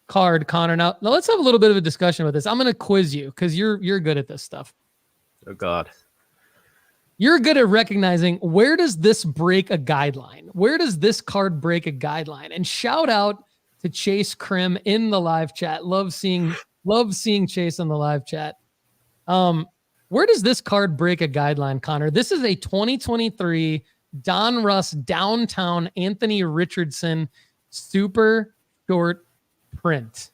card, Connor, now let's have a little bit of a discussion with this. I'm going to quiz you because you're good at this stuff. Oh God. You're good at recognizing where does this break a guideline? Where does this card break a guideline? And shout out to Chase Krim in the live chat. Love seeing Chase in the live chat. Where does this card break a guideline, Connor? This is a 2023 Don Russ Downtown Anthony Richardson super short print.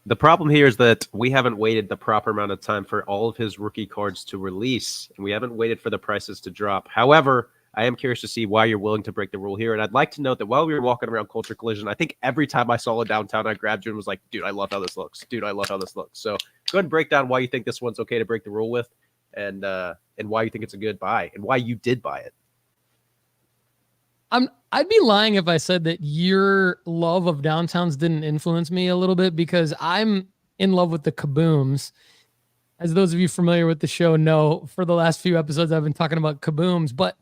The problem here is that we haven't waited the proper amount of time for all of his rookie cards to release, and we haven't waited for the prices to drop. However, I am curious to see why you're willing to break the rule here, and I'd like to note that while we were walking around Culture Collision, I think every time I saw a Downtown, I grabbed you and was like, dude, I love how this looks. Dude, I love how this looks. So go ahead and break down why you think this one's okay to break the rule with, and why you think it's a good buy, and why you did buy it. I'd be lying if I said that your love of Downtowns didn't influence me a little bit, because I'm in love with the Kabooms. As those of you familiar with the show know, for the last few episodes, I've been talking about Kabooms, but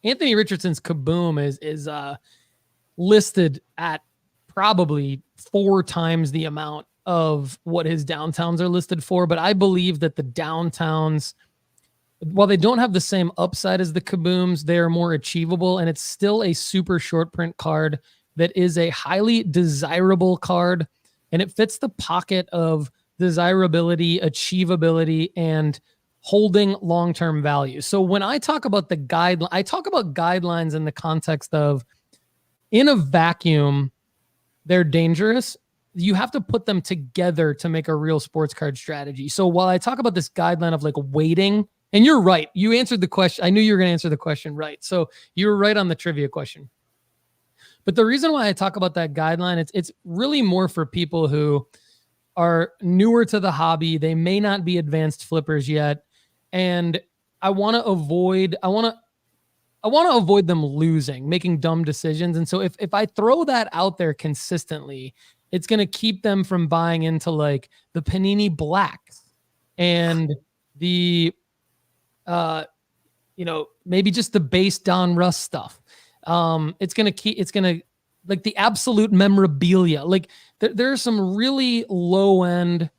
Anthony Richardson's Kaboom is listed at probably 4 times the amount of what his Downtowns are listed for. But I believe that the Downtowns, while they don't have the same upside as the Kabooms, they are more achievable, and it's still a super short print card that is a highly desirable card, and it fits the pocket of desirability, achievability, and holding long-term value. So when I talk about the guideline, I talk about guidelines in the context of, in a vacuum, they're dangerous. You have to put them together to make a real sports card strategy. So while I talk about this guideline of like waiting, and you're right, you answered the question. I knew you were going to answer the question right. So you were right on the trivia question. But the reason why I talk about that guideline, it's really more for people who are newer to the hobby. They may not be advanced flippers yet. And I want to avoid them losing, making dumb decisions. And so if I throw that out there consistently, it's going to keep them from buying into like the Panini Blacks and the, maybe just the base Don Russ stuff. It's going to like the absolute memorabilia. Like there are some really low end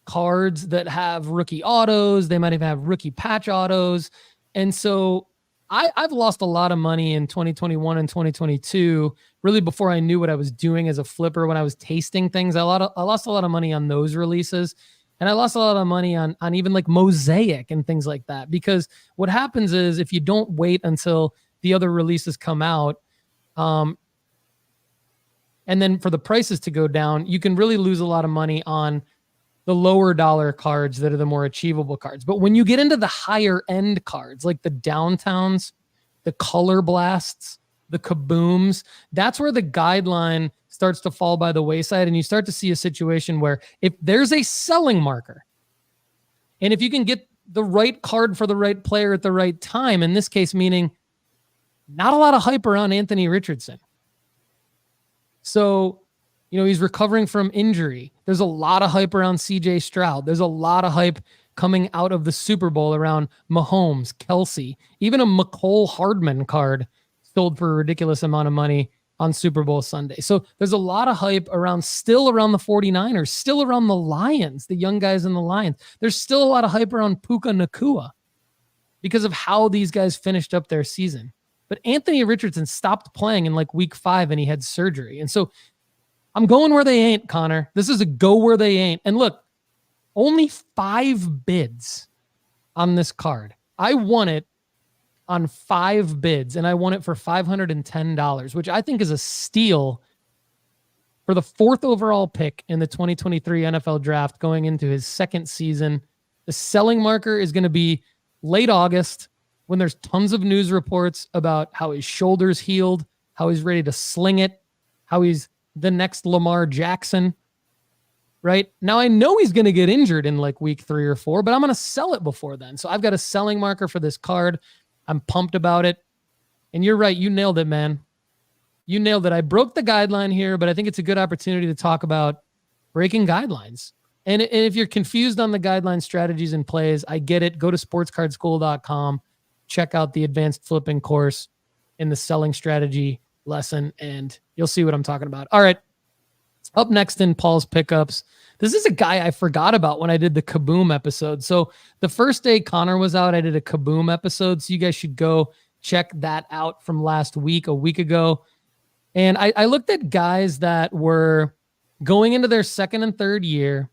cards that have rookie autos. They might even have rookie patch autos. And so I've lost a lot of money in 2021 and 2022, really before I knew what I was doing as a flipper. When I was tasting things, I lost a lot of money on those releases. And I lost a lot of money on even like Mosaic and things like that. Because what happens is if you don't wait until the other releases come out, and then for the prices to go down, you can really lose a lot of money on the lower dollar cards that are the more achievable cards. But when you get into the higher end cards, like the Downtowns, the Color Blasts, the Kabooms, that's where the guideline starts to fall by the wayside. And you start to see a situation where if there's a selling marker, and if you can get the right card for the right player at the right time, in this case, meaning not a lot of hype around Anthony Richardson. So, he's recovering from injury. There's a lot of hype around CJ Stroud. There's a lot of hype coming out of the Super Bowl around Mahomes, Kelsey, even a McCole Hardman card sold for a ridiculous amount of money on Super Bowl Sunday. So there's a lot of hype still around the 49ers, still around the Lions, the young guys in the Lions. There's still a lot of hype around Puka Nacua because of how these guys finished up their season. But Anthony Richardson stopped playing in like week 5 and he had surgery. And so I'm going where they ain't, Connor. This is a go where they ain't. And look, only 5 bids on this card. I won it on 5 bids, and I won it for $510, which I think is a steal for the 4th overall pick in the 2023 NFL draft going into his 2nd season. The selling marker is going to be late August when there's tons of news reports about how his shoulder's healed, how he's ready to sling it, how he's the next Lamar Jackson. Right now, I know he's going to get injured in like week 3 or 4, but I'm going to sell it before then. So I've got a selling marker for this card. I'm pumped about it. And you're right. You nailed it, man. You nailed it. I broke the guideline here, but I think it's a good opportunity to talk about breaking guidelines. And if you're confused on the guideline strategies and plays, I get it. Go to sportscardschool.com, check out the advanced flipping course in the selling strategy lesson, and you'll see what I'm talking about. All right. Up next in Paul's pickups, this is a guy I forgot about when I did the Kaboom episode. So the first day Connor was out, I did a Kaboom episode. So you guys should go check that out from last week, a week ago. And I looked at guys that were going into their 2nd and 3rd year,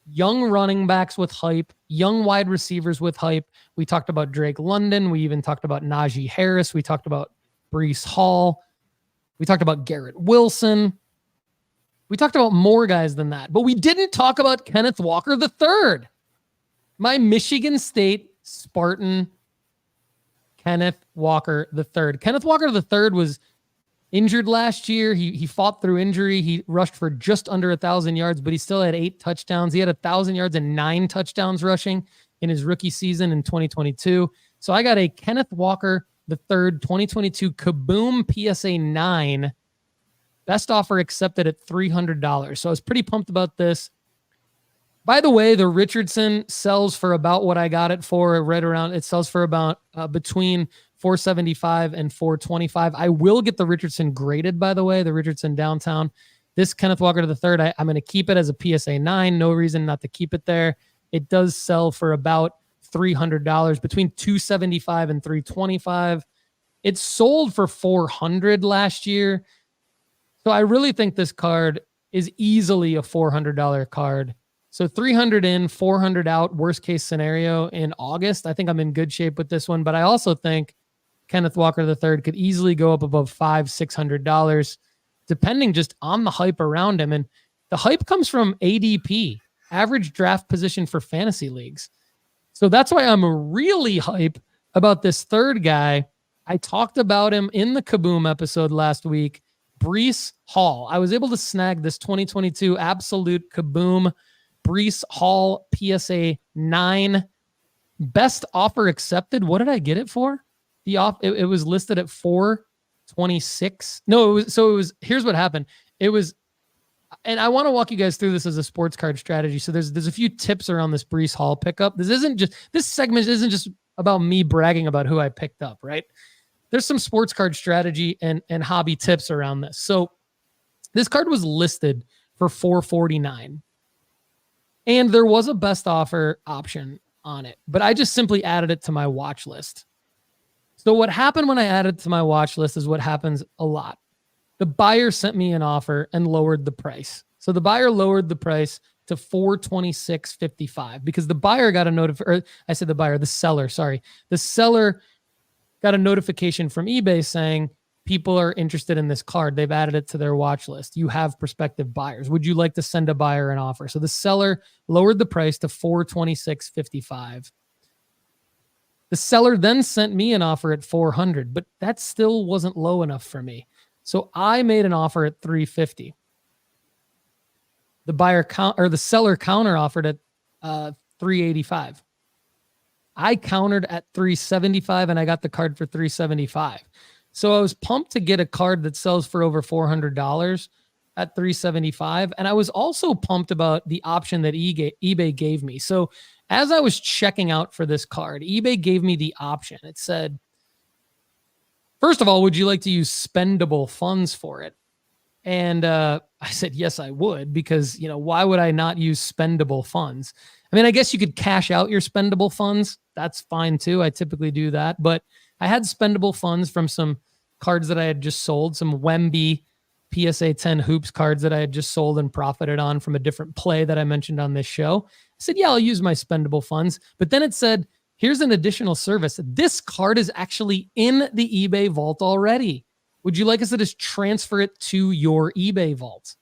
young running backs with hype, young wide receivers with hype. We talked about Drake London. We even talked about Najee Harris. We talked about Breece Hall. We talked about Garrett Wilson. We talked about more guys than that, but we didn't talk about Kenneth Walker III, my Michigan State Spartan Kenneth Walker III. Kenneth Walker III was injured last year. He fought through injury. He rushed for just under 1,000 yards, but he still had 8 touchdowns. He had 1,000 yards and 9 touchdowns rushing in his rookie season in 2022. So I got a Kenneth Walker III 2022 Kaboom PSA 9. Best offer accepted at $300. So I was pretty pumped about this. By the way, the Richardson sells for about what I got it for, right around. It sells for about between $475 and $425. I will get the Richardson graded, by the way, the Richardson downtown. This Kenneth Walker III, I'm going to keep it as a PSA 9. No reason not to keep it there. It does sell for about $300, between $275 and $325. It sold for $400 last year. So I really think this card is easily a $400 card. So 300 in, 400 out, worst case scenario in August. I think I'm in good shape with this one, but I also think Kenneth Walker III could easily go up above $500-$600, depending just on the hype around him. And the hype comes from ADP, average draft position for fantasy leagues. So that's why I'm really hype about this third guy. I talked about him in the Kaboom episode last week, Breece Hall. I was able to snag this 2022 absolute Kaboom Breece Hall PSA 9. Best offer accepted. What did I get it for? It was listed at $426. No, it was here's what happened. It was, and I want to walk you guys through this as a sports card strategy. So there's a few tips around this Breece Hall pickup. This segment isn't just about me bragging about who I picked up, right? There's some sports card strategy and hobby tips around this. So this card was listed for $449. And there was a best offer option on it, but I just simply added it to my watch list. So what happened when I added it to my watch list is what happens a lot. The buyer sent me an offer and lowered the price. So the buyer lowered the price to $426.55 because the buyer got the seller got a notification from eBay saying people are interested in this card. They've added it to their watch list. You have prospective buyers. Would you like to send a buyer an offer? So the seller lowered the price to $426.55. The seller then sent me an offer at $400, but that still wasn't low enough for me. So I made an offer at $350. The seller counter offered at $385. I countered at $375 and I got the card for $375. So I was pumped to get a card that sells for over $400 at $375. And I was also pumped about the option that eBay gave me. So as I was checking out for this card, eBay gave me the option. It said, first of all, would you like to use spendable funds for it? And I said, yes, I would, because, why would I not use spendable funds? I mean, I guess you could cash out your spendable funds. That's fine too. I typically do that, but I had spendable funds from some cards that I had just sold, some Wemby PSA 10 hoops cards that I had just sold and profited on from a different play that I mentioned on this show. I said, yeah, I'll use my spendable funds. But then it said, here's an additional service. This card is actually in the eBay vault already. Would you like us to just transfer it to your eBay vault?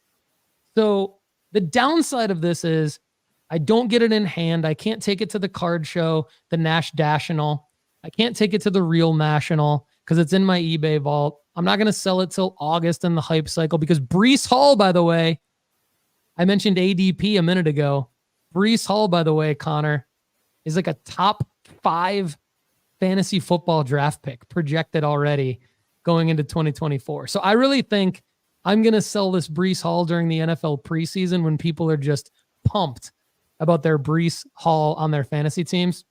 So the downside of this is I don't get it in hand. I can't take it to the card show, the Nash National. I can't take it to the Real National because it's in my eBay vault. I'm not going to sell it till August in the hype cycle because Breece Hall, by the way, I mentioned ADP a minute ago. Breece Hall, by the way, Connor, is like a top 5 fantasy football draft pick projected already going into 2024. So I really think I'm going to sell this Breece Hall during the NFL preseason when people are just pumped about their Breece Hall on their fantasy teams.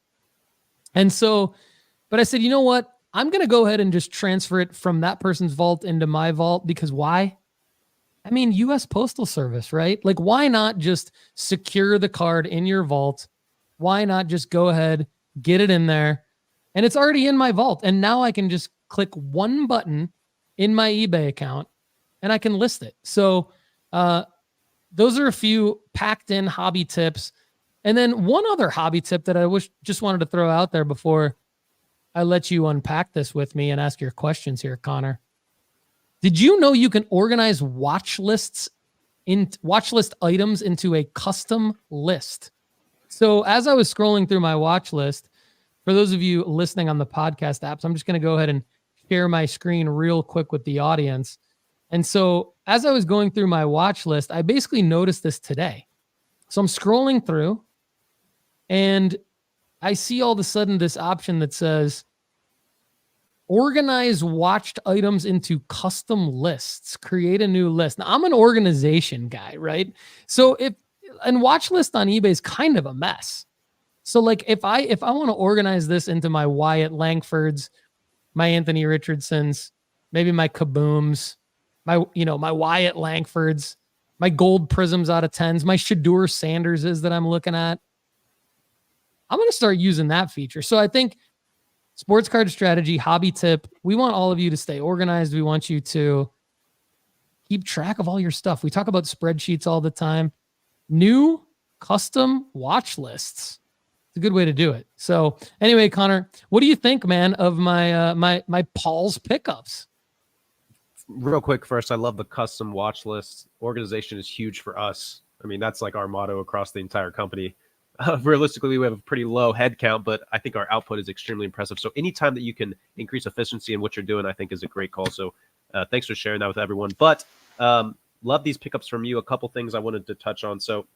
And so, but I said, you know what? I'm going to go ahead and just transfer it from that person's vault into my vault because why? I mean, U.S. Postal Service, right? Like, why not just secure the card in your vault? Why not just go ahead, get it in there, and it's already in my vault. And now I can just click one button in my eBay account and I can list it. So those are a few packed in hobby tips. And then one other hobby tip that I just wanted to throw out there before I let you unpack this with me and ask your questions here, Connor. Did you know you can organize watch list items into a custom list? So as I was scrolling through my watch list, for those of you listening on the podcast apps, I'm just going to go ahead and share my screen real quick with the audience. And so as I was going through my watch list, I basically noticed this today. So I'm scrolling through and I see all of a sudden this option that says organize watched items into custom lists, create a new list. Now I'm an organization guy, right? So and watch list on eBay is kind of a mess. So like if I want to organize this into my Wyatt Langfords, my Anthony Richardsons, maybe my Kabooms, my Wyatt Langfords, my gold Prizms out of 10s, my Shadur Sanderses that I'm looking at, I'm going to start using that feature. So I think Sports Card Strategy, hobby tip, we want all of you to stay organized. We want you to keep track of all your stuff. We talk about spreadsheets all the time. New custom watch lists. It's a good way to do it. So anyway, Connor, what do you think, man, of my my Paul's pickups? Real quick first, I love the custom watch list. Organization is huge for us. I mean, that's like our motto across the entire company. Realistically, we have a pretty low head count, but I think our output is extremely impressive. So anytime that you can increase efficiency in what you're doing, I think is a great call. So thanks for sharing that with everyone. But love these pickups from you. A couple things I wanted to touch on. So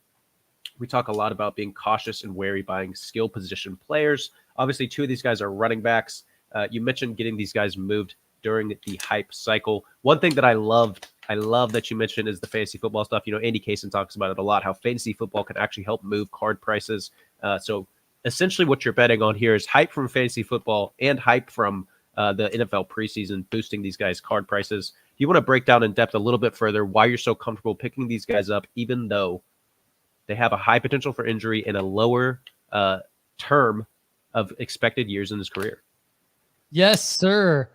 we talk a lot about being cautious and wary buying skill position players. Obviously, 2 of these guys are running backs. You mentioned getting these guys moved during the hype cycle. One thing that I love that you mentioned is the fantasy football stuff. You know, Andy Kaysen talks about it a lot, how fantasy football can actually help move card prices. So essentially what you're betting on here is hype from fantasy football and hype from the NFL preseason, boosting these guys' card prices. Do you want to break down in depth a little bit further why you're so comfortable picking these guys up, even though they have a high potential for injury and a lower term of expected years in his career? Yes, sir.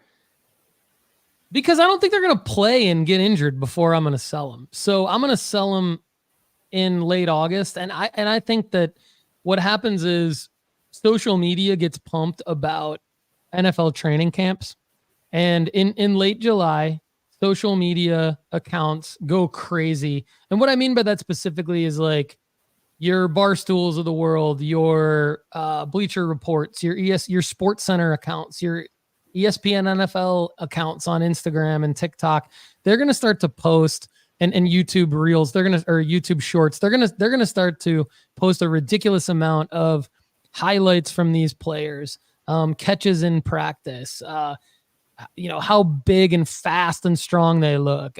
Because I don't think they're going to play and get injured before I'm going to sell them. So I'm going to sell them in late August. And I think that what happens is social media gets pumped about NFL training camps. And in late July, social media accounts go crazy. And what I mean by that specifically is like your Barstools of the world, your Bleacher Reports, your Sports Center accounts, your ESPN NFL accounts on Instagram and TikTok. They're going to start to post and YouTube Reels. Or YouTube Shorts. They're going to start to post a ridiculous amount of highlights from these players, catches in practice, how big and fast and strong they look.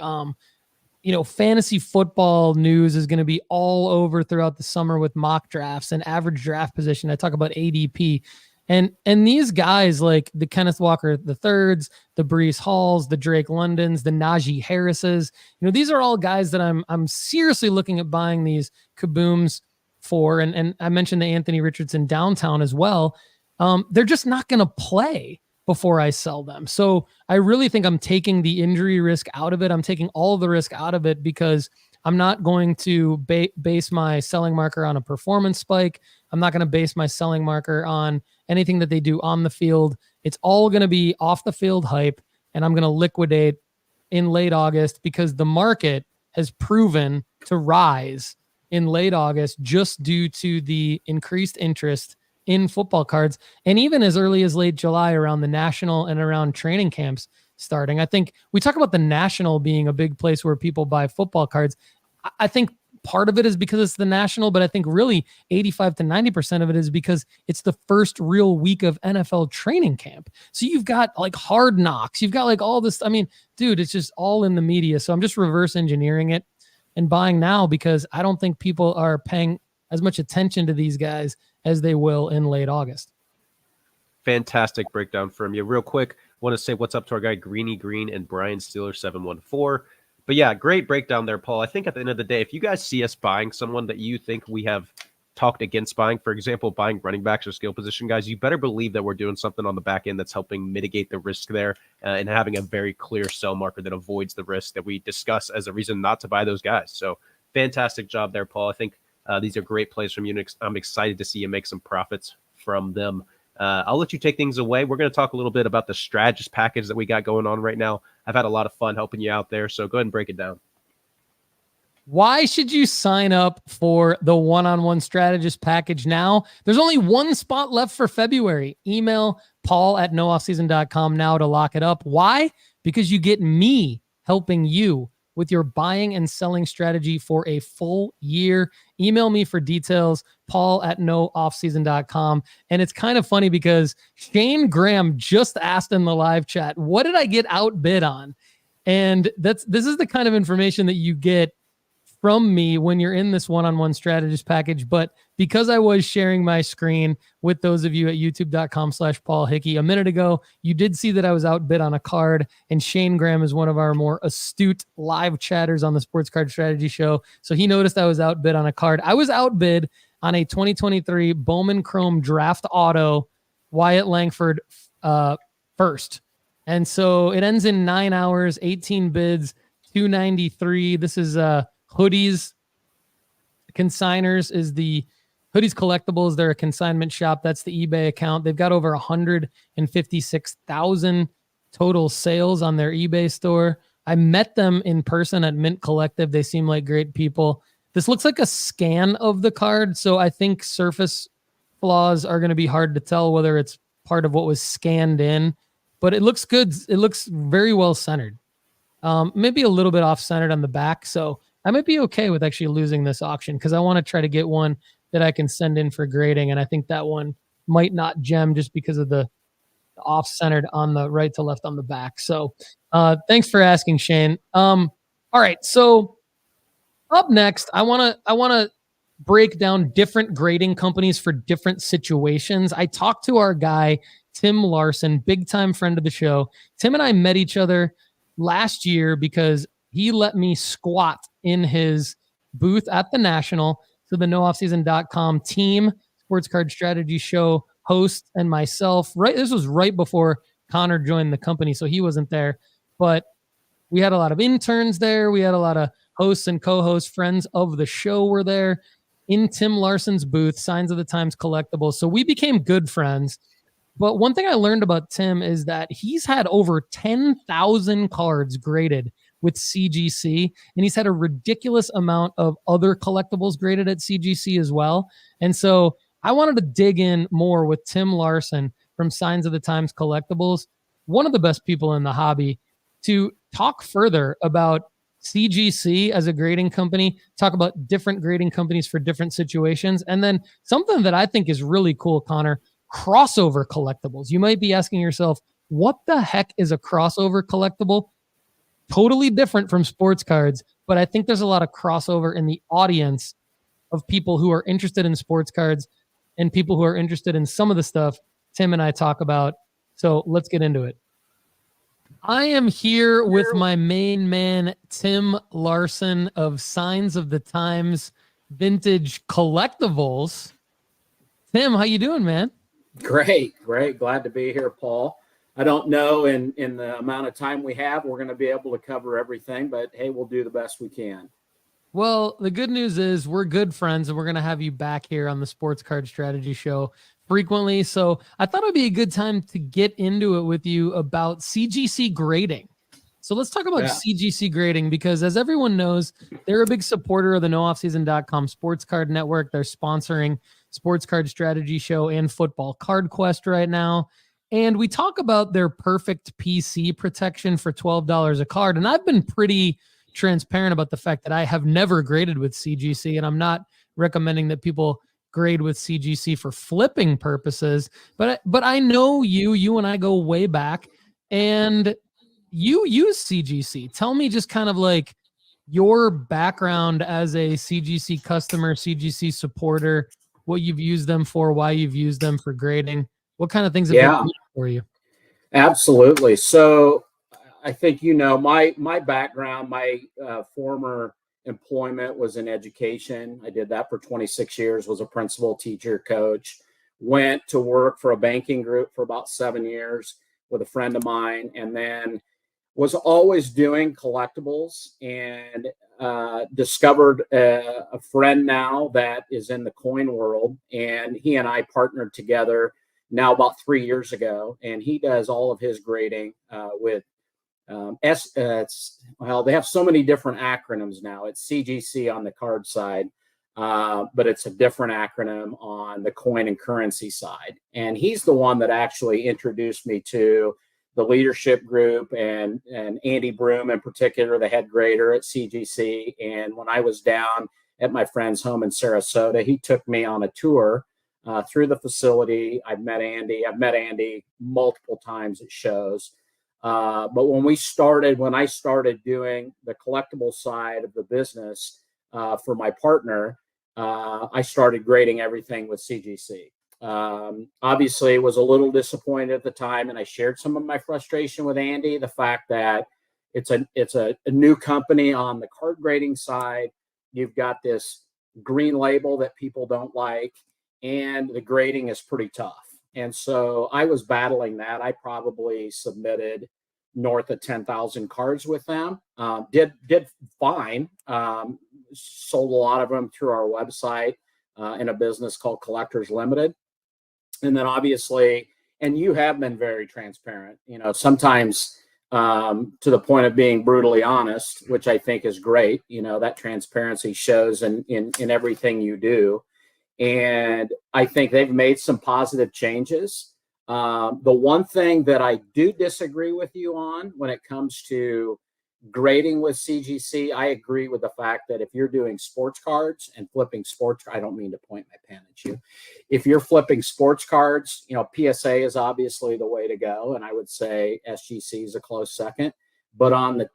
Fantasy football news is going to be all over throughout the summer with mock drafts and average draft position. I talk about ADP. And these guys like the Kenneth Walker the thirds, the Breece Halls, the Drake Londons, the Najee Harrises, these are all guys that I'm seriously looking at buying these kabooms for. And I mentioned the Anthony Richardson downtown as well. They're just not going to play before I sell them. So I really think I'm taking the injury risk out of it. I'm taking all the risk out of it because I'm not going to base my selling marker on a performance spike. I'm not going to base my selling marker on anything that they do on the field. It's all going to be off the field hype, and I'm going to liquidate in late August because the market has proven to rise in late August just due to the increased interest in football cards. And even as early as late July around the national and around training camps starting. I think we talk about the national being a big place where people buy football cards. I think part of it is because it's the national, but I think really 85 to 90% of it is because it's the first real week of NFL training camp. So you've got like Hard Knocks, you've got like all this. I mean, dude, it's just all in the media. So I'm just reverse engineering it and buying now because I don't think people are paying as much attention to these guys as they will in late August. Fantastic breakdown from you. Real quick, want to say what's up to our guy Greeny Green and Brian Steeler 714. But yeah, great breakdown there, Paul. I think at the end of the day, if you guys see us buying someone that you think we have talked against buying, for example, buying running backs or skill position guys, you better believe that we're doing something on the back end that's helping mitigate the risk there and having a very clear sell marker that avoids the risk that we discuss as a reason not to buy those guys. So fantastic job there, Paul. I think these are great plays from you. I'm excited to see you make some profits from them. I'll let you take things away. We're going to talk a little bit about the strategist package that we got going on right now. I've had a lot of fun helping you out there, so go ahead and break it down. Why should you sign up for the one-on-one strategist package now? There's only one spot left for February. Email paul@nooffseason.com now to lock it up. Why? Because you get me helping you with your buying and selling strategy for a full year. Email me for details, paul@nooffseason.com. And it's kind of funny because Shane Graham just asked in the live chat, what did I get outbid on? And this is the kind of information that you get from me when you're in this one-on-one strategist package. But because I was sharing my screen with those of you at youtube.com/Paul Hickey a minute ago, you did see that I was outbid on a card, and Shane Graham is one of our more astute live chatters on the Sports Card Strategy Show. So he noticed I was outbid on a card. I was outbid on a 2023 Bowman Chrome Draft Auto Wyatt Langford first. And so it ends in 9 hours, 18 bids, 293. This is Hoodies Consigners is the Hoodies Collectibles. They're a consignment shop. That's the eBay account. They've got over 156,000 total sales on their eBay store. I met them in person at Mint Collective. They seem like great people. This looks like a scan of the card, so I think surface flaws are going to be hard to tell whether it's part of what was scanned in, but it looks good. It looks very well centered. Maybe a little bit off-centered on the back, so I might be okay with actually losing this auction because I want to try to get one that I can send in for grading, and I think that one might not gem just because of the off-centered on the right to left on the back. So thanks for asking, Shane. All right, so up next, I want to break down different grading companies for different situations. I talked to our guy, Tim Larsen, big-time friend of the show. Tim and I met each other last year because he let me squat in his booth at the National. So the nooffseason.com team, Sports Card Strategy Show host, and myself, this was right before Connor joined the company, so he wasn't there. But we had a lot of interns there. We had a lot of hosts and co-hosts, friends of the show were there in Tim Larsen's booth, Signs of the Times Collectibles. So we became good friends. But one thing I learned about Tim is that he's had over 10,000 cards graded with CGC, and he's had a ridiculous amount of other collectibles graded at CGC as well. And so I wanted to dig in more with Tim Larsen from Signs of the Times Collectibles, one of the best people in the hobby, to talk further about CGC as a grading company, talk about different grading companies for different situations, and then something that I think is really cool, Connor, crossover collectibles. You might be asking yourself, what the heck is a crossover collectible? Totally different from sports cards, but I think there's a lot of crossover in the audience of people who are interested in sports cards and people who are interested in some of the stuff Tim and I talk about. So let's get into it. I am here with my main man, Tim Larsen of Signs of the Times Vintage Collectibles. Tim, how you doing, man? Great. Glad to be here, Paul. I don't know in the amount of time we have, we're going to be able to cover everything, but hey, we'll do the best we can. Well, the good news is we're good friends and we're going to have you back here on the Sports Card Strategy Show frequently. So I thought it'd be a good time to get into it with you about CGC grading. So let's talk about CGC grading, because as everyone knows, they're a big supporter of the nooffseason.com sports card network. They're sponsoring Sports Card Strategy Show and Football Card Quest right now. And we talk about their perfect PC protection for $12 a card. And I've been pretty transparent about the fact that I have never graded with CGC, and I'm not recommending that people grade with CGC for flipping purposes. But I know you and I go way back, and you use CGC. Tell me just kind of like your background as a CGC customer, CGC supporter, what you've used them for, why you've used them for grading, what kind of things have been for you. Absolutely. So I think, my background, my former employment was in education. I did that for 26 years, was a principal, teacher, coach, went to work for a banking group for about 7 years with a friend of mine, and then was always doing collectibles, and discovered a friend now that is in the coin world, and he and I partnered together now about 3 years ago, and he does all of his grading with they have so many different acronyms now. It's CGC on the card side, but it's a different acronym on the coin and currency side. And he's the one that actually introduced me to the leadership group and Andy Broom in particular, the head grader at CGC. And when I was down at my friend's home in Sarasota, he took me on a tour through the facility. I've met Andy multiple times at shows. But when I started doing the collectible side of the business for my partner, I started grading everything with CGC. Obviously, was a little disappointed at the time, and I shared some of my frustration with Andy. The fact that it's a new company on the card grading side. You've got this green label that people don't like, and the grading is pretty tough. And so I was battling that. I probably submitted north of 10,000 cards with them. Did fine. Sold a lot of them through our website in a business called Collectors Limited. And then obviously, and you have been very transparent, sometimes to the point of being brutally honest, which I think is great. That transparency shows in everything you do. And I think they've made some positive changes. The one thing that I do disagree with you on when it comes to grading with CGC, I agree with the fact that if you're doing sports cards and flipping sports, I don't mean to point my pen at you. If you're flipping sports cards, PSA is obviously the way to go. And I would say SGC is a close second. But on the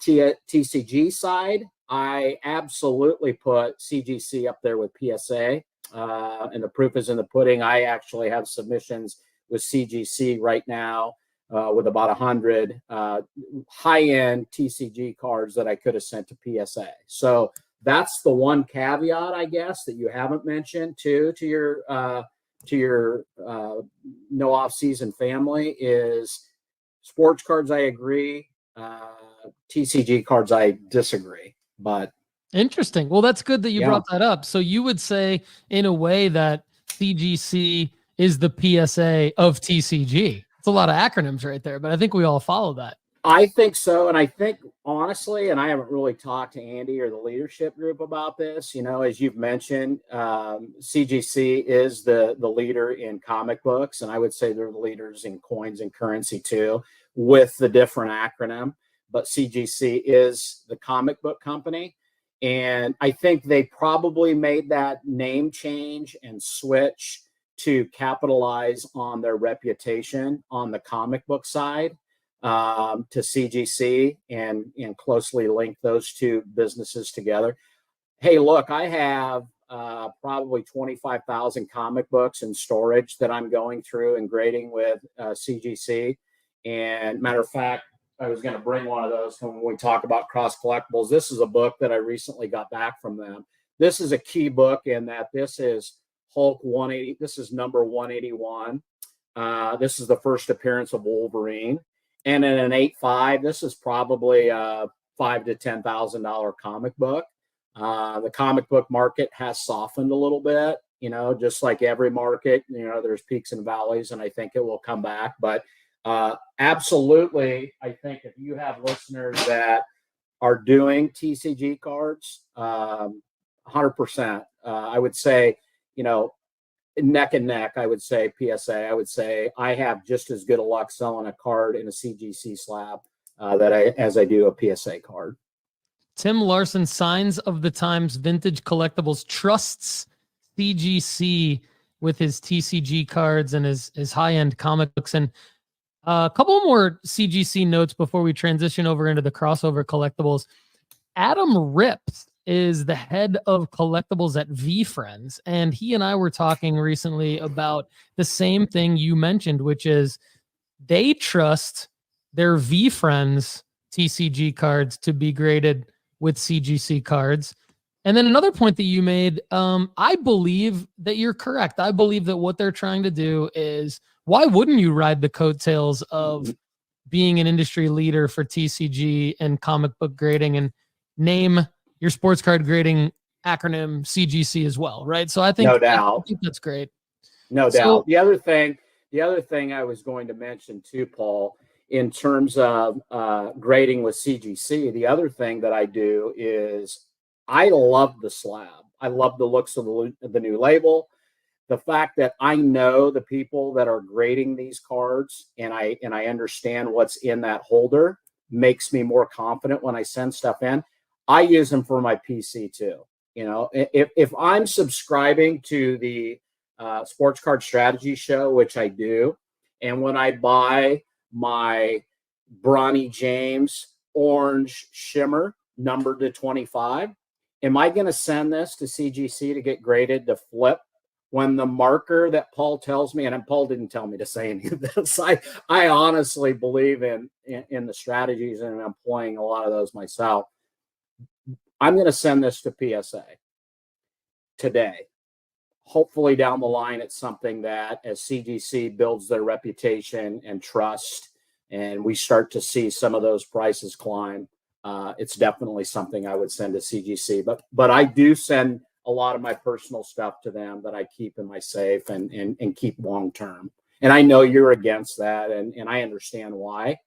TCG side, I absolutely put CGC up there with PSA. And the proof is in the pudding. I actually have submissions with CGC right now with about 100 high-end TCG cards that I could have sent to PSA. So that's the one caveat, I guess, that you haven't mentioned to your no off-season family is sports cards. I agree. TCG cards, I disagree. But interesting. Well, that's good that you brought that up. So you would say, in a way, that CGC is the PSA of TCG. It's a lot of acronyms right there, but I think we all follow that. I think so. And I think, honestly, and I haven't really talked to Andy or the leadership group about this, as you've mentioned, CGC is the leader in comic books. And I would say they're the leaders in coins and currency too, with the different acronym. But CGC is the comic book company. And I think they probably made that name change and switch to capitalize on their reputation on the comic book side to CGC and closely link those two businesses together. Hey, look, I have probably 25,000 comic books in storage that I'm going through and grading with CGC. And matter of fact, I was going to bring one of those when we talk about Cross Collectibles. This is a book that I recently got back from them. This is a key book in that this is Hulk 180. This is number 181. This is the first appearance of Wolverine. And in an 8.5, this is probably a $5,000 to $10,000 comic book. The comic book market has softened a little bit, just like every market, there's peaks and valleys, and I think it will come back. But absolutely, I think if you have listeners that are doing TCG cards, 100%, I would say, neck and neck, I would say PSA. I would say I have just as good a luck selling a card in a CGC slab as I do a PSA card. Tim Larsen, Signs of the Times Vintage Collectibles, trusts CGC with his TCG cards and his high-end comic books. And a couple more CGC notes before we transition over into the crossover collectibles. Adam Rips is the head of collectibles at VFriends, and he and I were talking recently about the same thing you mentioned, which is they trust their VFriends TCG cards to be graded with CGC cards. And then another point that you made, I believe that you're correct. I believe that what they're trying to do is, why wouldn't you ride the coattails of being an industry leader for TCG and comic book grading and name your sports card grading acronym CGC as well, right? So I think, no doubt, I think that's great. No doubt. The other thing I was going to mention too, Paul, in terms of grading with CGC, the other thing that I do is I love the slab. I love the looks of the new label. The fact that I know the people that are grading these cards and I understand what's in that holder makes me more confident when I send stuff in. I use them for my PC too. If I'm subscribing to the Sports Card Strategy Show, which I do, and when I buy my Bronny James orange shimmer numbered to 25, am I going to send this to CGC to get graded to flip when the marker that Paul tells me, and Paul didn't tell me to say any of this, I honestly believe in the strategies, and I'm employing a lot of those myself. I'm going to send this to PSA today. Hopefully down the line, it's something that as CGC builds their reputation and trust, and we start to see some of those prices climb, it's definitely something I would send to CGC. But I do send a lot of my personal stuff to them that I keep in my safe and keep long term. And I know you're against that, and I understand why.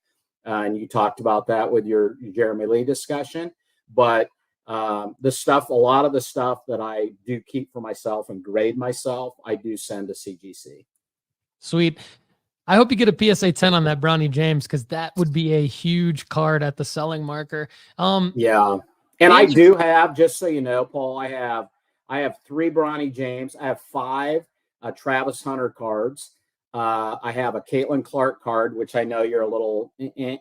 And you talked about that with your Jeremy Lee discussion, but a lot of the stuff that I do keep for myself and grade myself, I do send to CGC. Sweet. I hope you get a PSA 10 on that Bronny James, because that would be a huge card at the selling marker. Yeah. And I do have, just so you know, Paul, I have 3 Bronny James. I have 5 Travis Hunter cards. I have a Caitlin Clark card, which I know you're a little,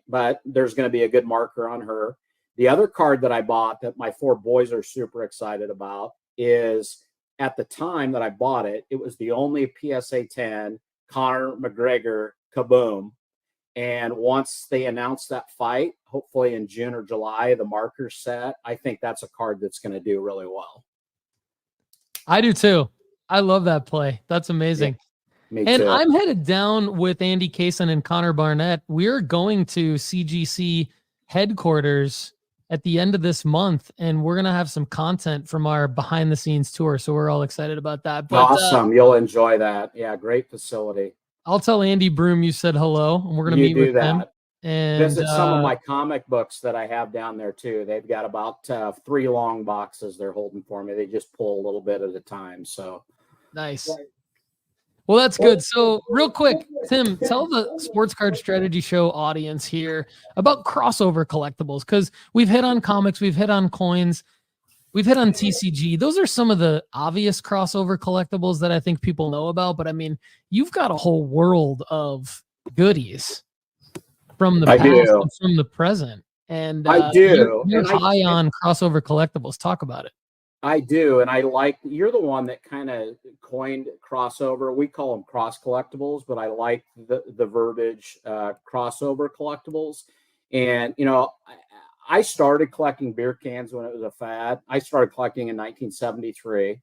but there's going to be a good marker on her. The other card that I bought that my 4 boys are super excited about is, at the time that I bought it, it was the only PSA 10 Conor McGregor Kaboom. And once they announced that fight, hopefully in June or July, the marker's set, I think that's a card that's going to do really well. I do too. I love that play. That's amazing. Yeah, and too. I'm headed down with Andy Kaysen and Connor Barnett. We're going to CGC headquarters at the end of this month, and we're going to have some content from our behind the scenes tour. So we're all excited about that. But, awesome. You'll enjoy that. Yeah. Great facility. I'll tell Andy Broom you said hello, and we're going to meet with him. And visit some of my comic books that I have down there too. They've got about 3 long boxes they're holding for me. They just pull a little bit at a time. So nice. Well, that's good. So real quick, Tim, tell the Sports Card Strategy Show audience here about crossover collectibles, because we've hit on comics, we've hit on coins, we've hit on TCG. Those are some of the obvious crossover collectibles that I think people know about. But I mean, you've got a whole world of goodies from the past and from the present. And I do. You're high on crossover collectibles. Talk about it. I do. And you're the one that kind of coined crossover. We call them cross collectibles, but I like the verbiage crossover collectibles. And, I started collecting beer cans when it was a fad. I started collecting in 1973,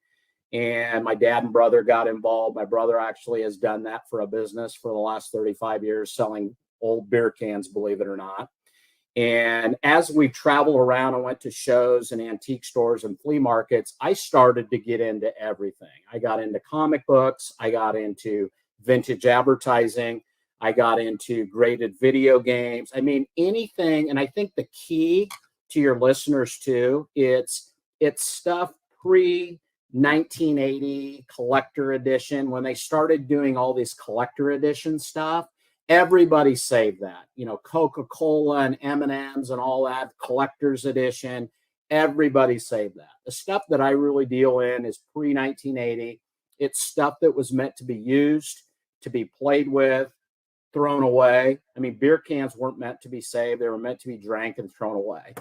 and my dad and brother got involved. My brother actually has done that for a business for the last 35 years, selling old beer cans, believe it or not. And as we traveled around and went to shows and antique stores and flea markets, I started to get into everything. I got into comic books. I got into vintage advertising. I got into graded video games. I mean, anything. And I think the key to your listeners too, it's stuff pre 1980 collector edition. When they started doing all this collector edition stuff, everybody saved that. You know, Coca-Cola and M&Ms and all that, collector's edition. Everybody saved that. The stuff that I really deal in is pre-1980. It's stuff that was meant to be used, to be played with, thrown away. I mean, beer cans weren't meant to be saved. They were meant to be drank and thrown away.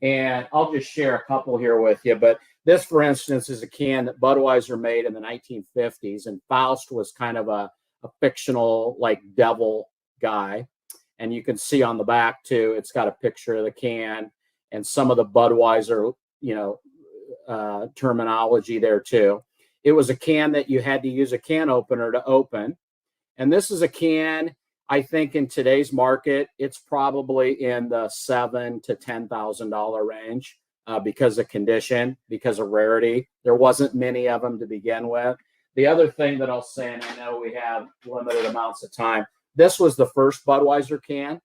And I'll just share a couple here with you. But this, for instance, is a can that Budweiser made in the 1950s. And Faust was kind of a fictional, like, devil guy. And you can see on the back, too, it's got a picture of the can and some of the Budweiser, terminology there, too. It was a can that you had to use a can opener to open. And this is a can, I think in today's market, it's probably in the $7,000 to $10,000 range because of condition, because of rarity. There wasn't many of them to begin with. The other thing that I'll say, and I know we have limited amounts of time, this was the first Budweiser can.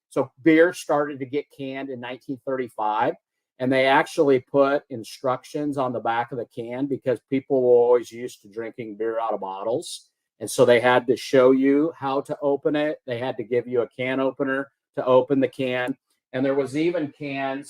So beer started to get canned in 1935, and they actually put instructions on the back of the can because people were always used to drinking beer out of bottles. And so they had to show you how to open it. They had to give you a can opener to open the can. And there was even cans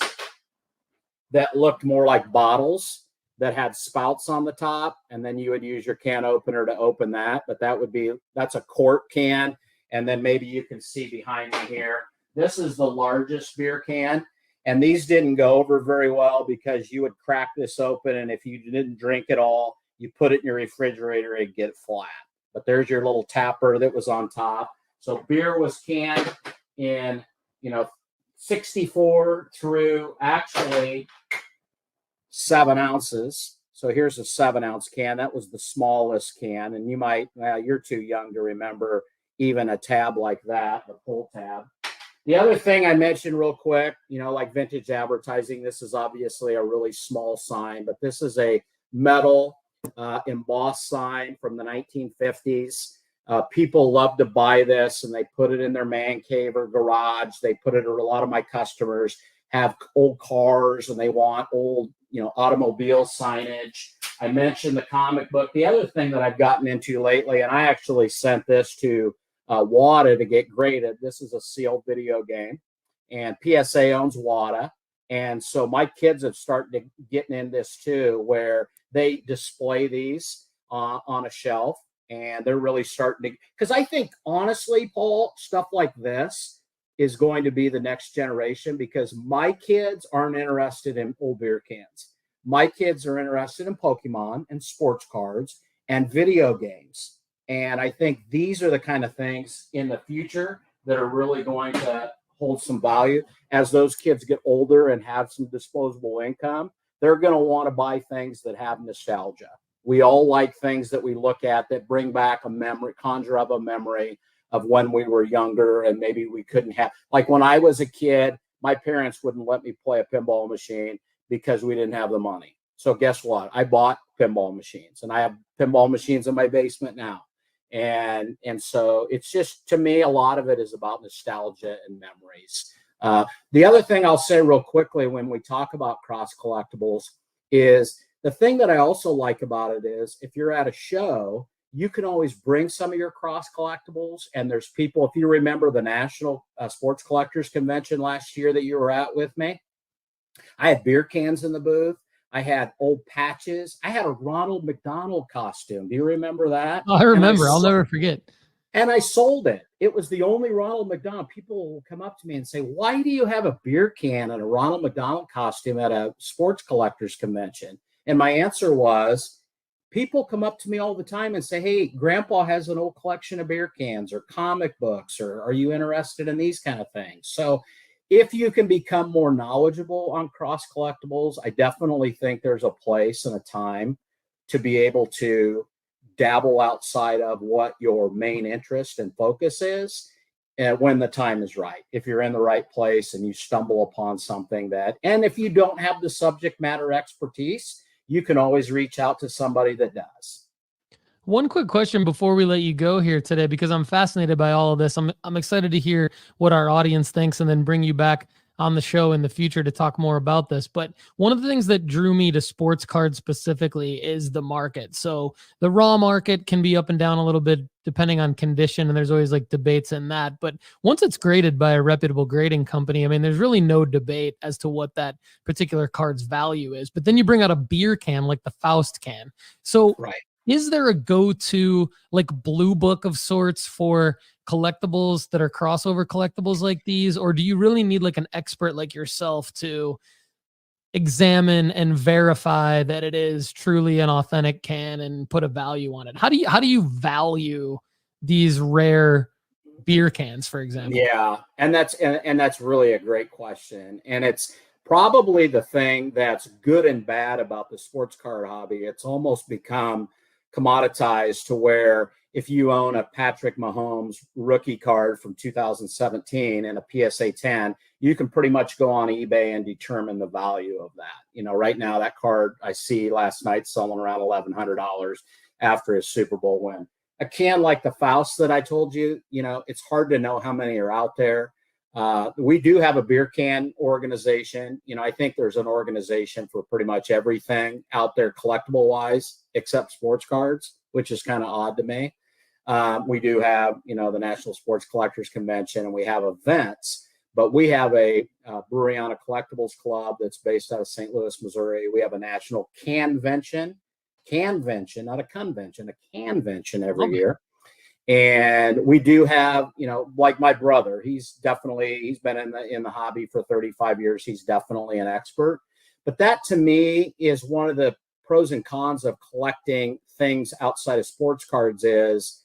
that looked more like bottles that had spouts on the top. And then you would use your can opener to open that. But that's a quart can. And then maybe you can see behind me here, this is the largest beer can. And these didn't go over very well because you would crack this open. And if you didn't drink it all, you put it in your refrigerator and get flat. But there's your little tapper that was on top. So beer was canned in, 64 through actually 7 ounces. So here's a 7-ounce can. That was the smallest can. And you might, you're too young to remember even a tab like that, the pull tab. The other thing I mentioned real quick, like vintage advertising, this is obviously a really small sign, but this is a metal embossed sign from the 1950s. People love to buy this and they put it in their man cave or garage. They put it, or a lot of my customers have old cars and they want old, automobile signage. I mentioned the comic book. The other thing that I've gotten into lately, and I actually sent this to WADA to get graded. This is a sealed video game, and PSA owns WADA. And so my kids have started getting in this too, where they display these on a shelf, and they're really starting to, because I think honestly, Paul, stuff like this is going to be the next generation, because my kids aren't interested in old beer cans. My kids are interested in Pokemon and sports cards and video games. And I think these are the kind of things in the future that are really going to hold some value. As those kids get older and have some disposable income, they're going to want to buy things that have nostalgia. We all like things that we look at that bring back a memory, conjure up a memory of when we were younger and maybe we couldn't have. Like when I was a kid, my parents wouldn't let me play a pinball machine because we didn't have the money. So guess what? I bought pinball machines, and I have pinball machines in my basement now. And so it's just, to me, a lot of it is about nostalgia and memories. The other thing I'll say real quickly when we talk about cross collectibles is the thing that I also like about it is if you're at a show, you can always bring some of your cross collectibles. And there's people, if you remember the National Sports Collectors Convention last year that you were at with me, I had beer cans in the booth. I had old patches. I had a Ronald McDonald costume. Do you remember that? Oh, I remember. I'll never forget. And I sold it. It was the only Ronald McDonald. People will come up to me and say, why do you have a beer can and a Ronald McDonald costume at a sports collectors convention? And my answer was, people come up to me all the time and say, hey, Grandpa has an old collection of beer cans or comic books, or are you interested in these kind of things? So if you can become more knowledgeable on cross collectibles, I definitely think there's a place and a time to be able to dabble outside of what your main interest and focus is. when the time is right. If you're in the right place and you stumble upon something and if you don't have the subject matter expertise, you can always reach out to somebody that does. One quick question before we let you go here today, because I'm fascinated by all of this. I'm excited to hear what our audience thinks and then bring you back on the show in the future to talk more about this. But one of the things that drew me to sports cards specifically is the market. So the raw market can be up and down a little bit depending on condition, and there's always like debates in that. But once it's graded by a reputable grading company, I mean, there's really no debate as to what that particular card's value is. But then you bring out a beer can like the Faust can. So Right. Is there a go-to like blue book of sorts for collectibles that are crossover collectibles like these? Or do you really need like an expert like yourself to examine and verify that it is truly an authentic can and put a value on it? How do you value these rare beer cans, for example? Yeah. And that's really a great question. And it's probably the thing that's good and bad about the sports card hobby. It's almost become commoditized to where if you own a Patrick Mahomes rookie card from 2017 and a PSA 10, you can pretty much go on eBay and determine the value of that. Right now that card I see last night selling around $1,100 after his Super Bowl win. A can like the Faust that I told you, it's hard to know how many are out there. We do have a beer can organization. I think there's an organization for pretty much everything out there collectible wise, except sports cards, which is kind of odd to me. We do have, the National Sports Collectors Convention, and we have events, but we have a Breweryana Collectibles Club that's based out of St. Louis, Missouri. We have a national canvention, not a convention, a canvention every year. And we do have, like my brother, he's been in the hobby for 35 years. He's definitely an expert. But that to me is one of the pros and cons of collecting things outside of sports cards is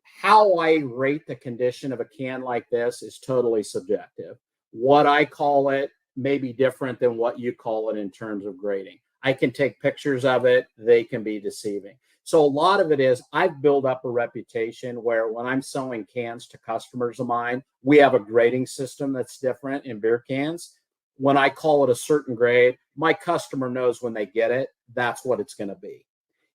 how I rate the condition of a can like this is totally subjective. What I call it may be different than what you call it in terms of grading. I can take pictures of it. They can be deceiving. So a lot of it is I've built up a reputation where when I'm selling cans to customers of mine, we have a grading system that's different in beer cans. When I call it a certain grade, my customer knows when they get it, that's what it's going to be.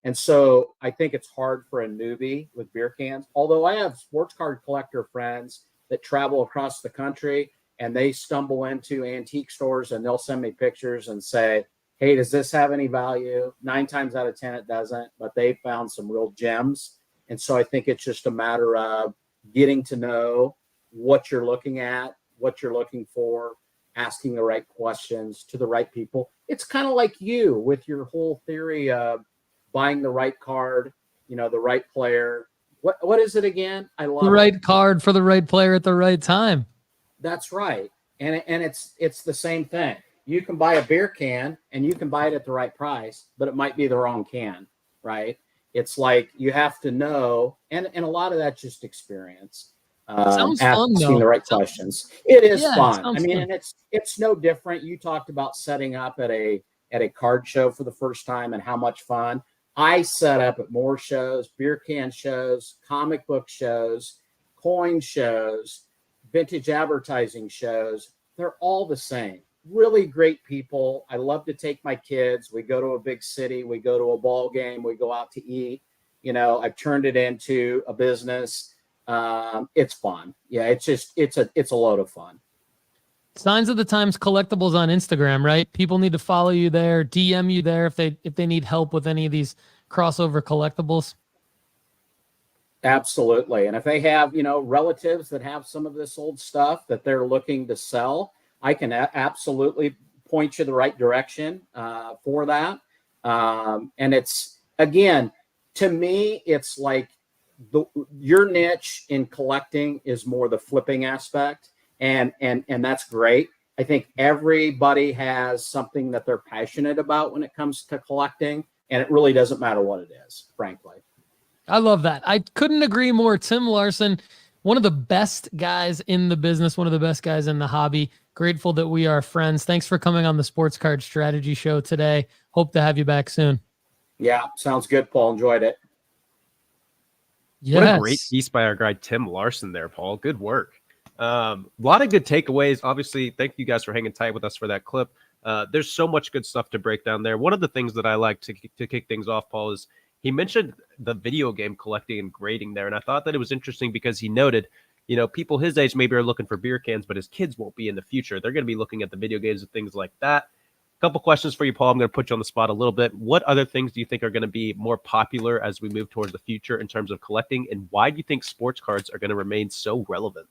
And so I think it's hard for a newbie with beer cans, although I have sports card collector friends that travel across the country and they stumble into antique stores and they'll send me pictures and say, hey, does this have any value? 9 times out of 10, it doesn't, but they found some real gems. And so I think it's just a matter of getting to know what you're looking at, what you're looking for, asking the right questions to the right people. It's kind of like you with your whole theory of buying the right card, the right player. What is it again? I love the right card for the right player at the right time. That's right. And it's the same thing. You can buy a beer can and you can buy it at the right price, but it might be the wrong can, right? It's like you have to know, and a lot of that's just experience. Sounds fun, asking though. the right questions. It is fun. I mean, fun. and it's no different. You talked about setting up at a card show for the first time and how much fun. I set up at more shows, beer can shows, comic book shows, coin shows, vintage advertising shows. They're all the same. Really great people. I love to take my kids. We go to a big city. We go to a ball game. We go out to eat. I've turned it into a business. It's fun. Yeah, it's a load of fun. Signs of the Times Collectibles on Instagram, right? People need to follow you there, DM you there if they need help with any of these crossover collectibles. Absolutely. And if they have, relatives that have some of this old stuff that they're looking to sell, I can absolutely point you the right direction for that. And it's, again, to me, it's like your niche in collecting is more the flipping aspect. And that's great. I think everybody has something that they're passionate about when it comes to collecting. And it really doesn't matter what it is, frankly. I love that. I couldn't agree more. Tim Larsen, one of the best guys in the business, one of the best guys in the hobby. Grateful that we are friends. Thanks for coming on the Sports Card Strategy Show today. Hope to have you back soon. Yeah, sounds good, Paul. Enjoyed it. What a great piece by our guy Tim Larsen there, Paul. Good work. A lot of good takeaways. Obviously, thank you guys for hanging tight with us for that clip. There's so much good stuff to break down there. One of the things that I like to kick things off, Paul, is he mentioned the video game collecting and grading there. And I thought that it was interesting because he noted, people his age maybe are looking for beer cans, but his kids won't be in the future. They're going to be looking at the video games and things like that. Couple questions for you, Paul. I'm going to put you on the spot a little bit. What other things do you think are going to be more popular as we move towards the future in terms of collecting? And why do you think sports cards are going to remain so relevant?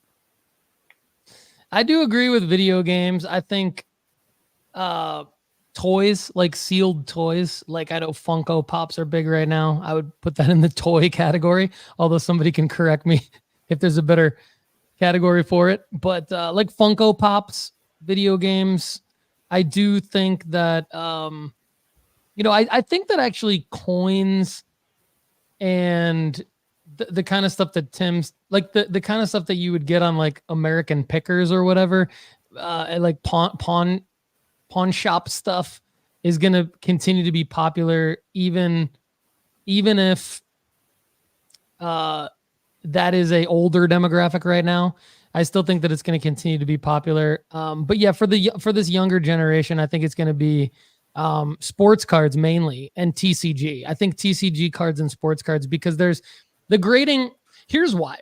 I do agree with video games. I think toys, like sealed toys, like I know Funko Pops are big right now. I would put that in the toy category, although somebody can correct me if there's a better category for it. But like Funko Pops, video games, I do think that, I think that actually coins and the kind of stuff that Tim's like the kind of stuff that you would get on like American Pickers or whatever, like pawn shop stuff is going to continue to be popular, even if that is a older demographic right now. I still think that it's going to continue to be popular. But yeah, for this younger generation, I think it's going to be sports cards mainly and TCG. I think TCG cards and sports cards, because there's the grading. Here's why.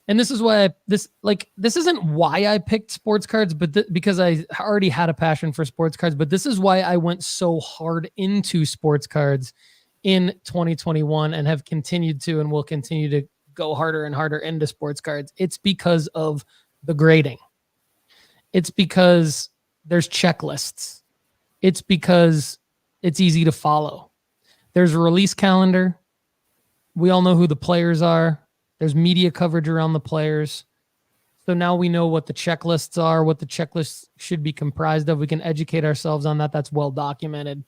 And this is why this isn't why I picked sports cards, but because I already had a passion for sports cards, but this is why I went so hard into sports cards in 2021 and have continued to, and will continue to go harder and harder into sports cards. It's because of the grading. It's because there's checklists. It's because it's easy to follow. There's a release calendar. We all know who the players are. There's media coverage around the players. So now we know what the checklists are, what the checklists should be comprised of. We can educate ourselves on that. That's well documented.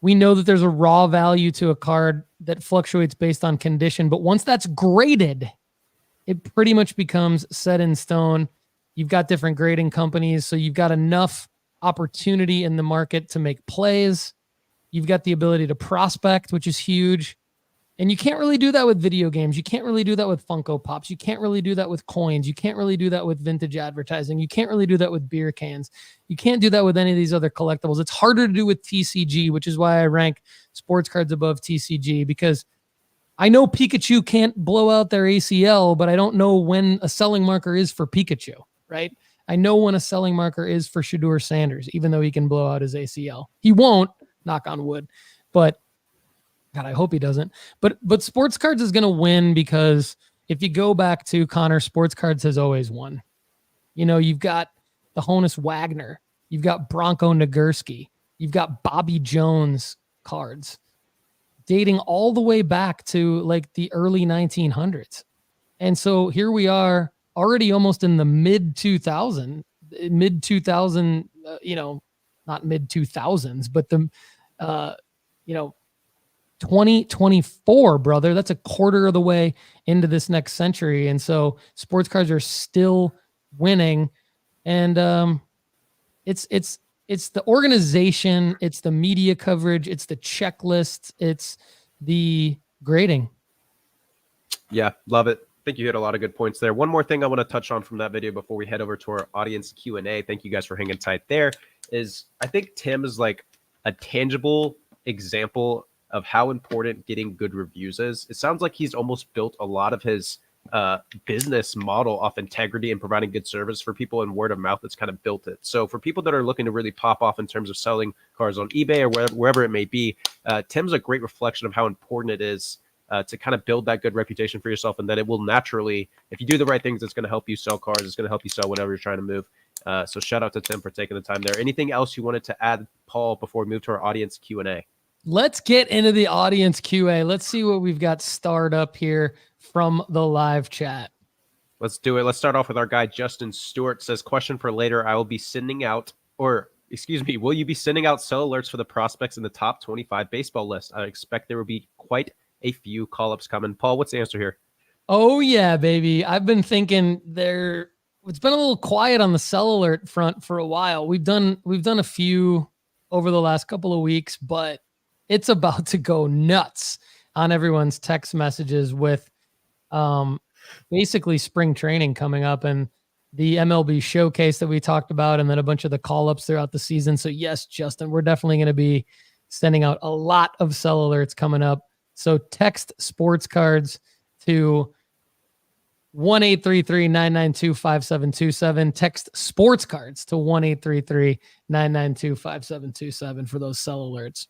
We know that there's a raw value to a card that fluctuates based on condition. But once that's graded, it pretty much becomes set in stone. You've got different grading companies, so you've got enough opportunity in the market to make plays. You've got the ability to prospect, which is huge. And you can't really do that with video games. You can't really do that with Funko Pops. You can't really do that with coins. You can't really do that with vintage advertising. You can't really do that with beer cans. You can't do that with any of these other collectibles. It's harder to do with TCG, which is why I rank sports cards above TCG, because I know Pikachu can't blow out their ACL, but I don't know when a selling marker is for Pikachu, right? I know when a selling marker is for Shedeur Sanders, even though he can blow out his ACL. He won't, knock on wood, but God, I hope he doesn't. But sports cards is going to win because if you go back to Connor, sports cards has always won. You've got the Honus Wagner. You've got Bronco Nagurski. You've got Bobby Jones cards dating all the way back to like the early 1900s. And so here we are already almost in the mid 2000, not mid 2000s, but the, 2024, brother. That's a quarter of the way into this next century. And so sports cards are still winning. And it's the organization, it's the media coverage, it's the checklists, it's the grading. Yeah, love it. I think you hit a lot of good points there. One more thing I want to touch on from that video before we head over to our audience Q&A. Thank you guys for hanging tight there. Is I think Tim is like a tangible example of how important getting good reviews is. It sounds like he's almost built a lot of his business model off integrity and providing good service for people, and word of mouth that's kind of built it. So for people that are looking to really pop off in terms of selling cars on eBay or wherever it may be, Tim's a great reflection of how important it is to kind of build that good reputation for yourself, and that it will naturally, if you do the right things, it's going to help you sell cars. It's going to help you sell whatever you're trying to move. So shout out to Tim for taking the time there. Anything else you wanted to add, Paul, before we move to our audience Q&A? Let's get into the audience QA. Let's see what we've got starred up here from the live chat. Let's do it. Let's start off with our guy, Justin Stewart says, question for later. Will you be sending out sell alerts for the prospects in the top 25 baseball list? I expect there will be quite a few call-ups coming. Paul, what's the answer here? Oh yeah, baby. I've been thinking it's been a little quiet on the sell alert front for a while. We've done a few over the last couple of weeks, but it's about to go nuts. on everyone's text messages with basically spring training coming up and the MLB showcase that we talked about, and then a bunch of the call-ups throughout the season. So yes, Justin, we're definitely going to be sending out a lot of sell alerts coming up. So text sports cards to 1-833-992-5727. Text sports cards to 1-833-992-5727 for those sell alerts.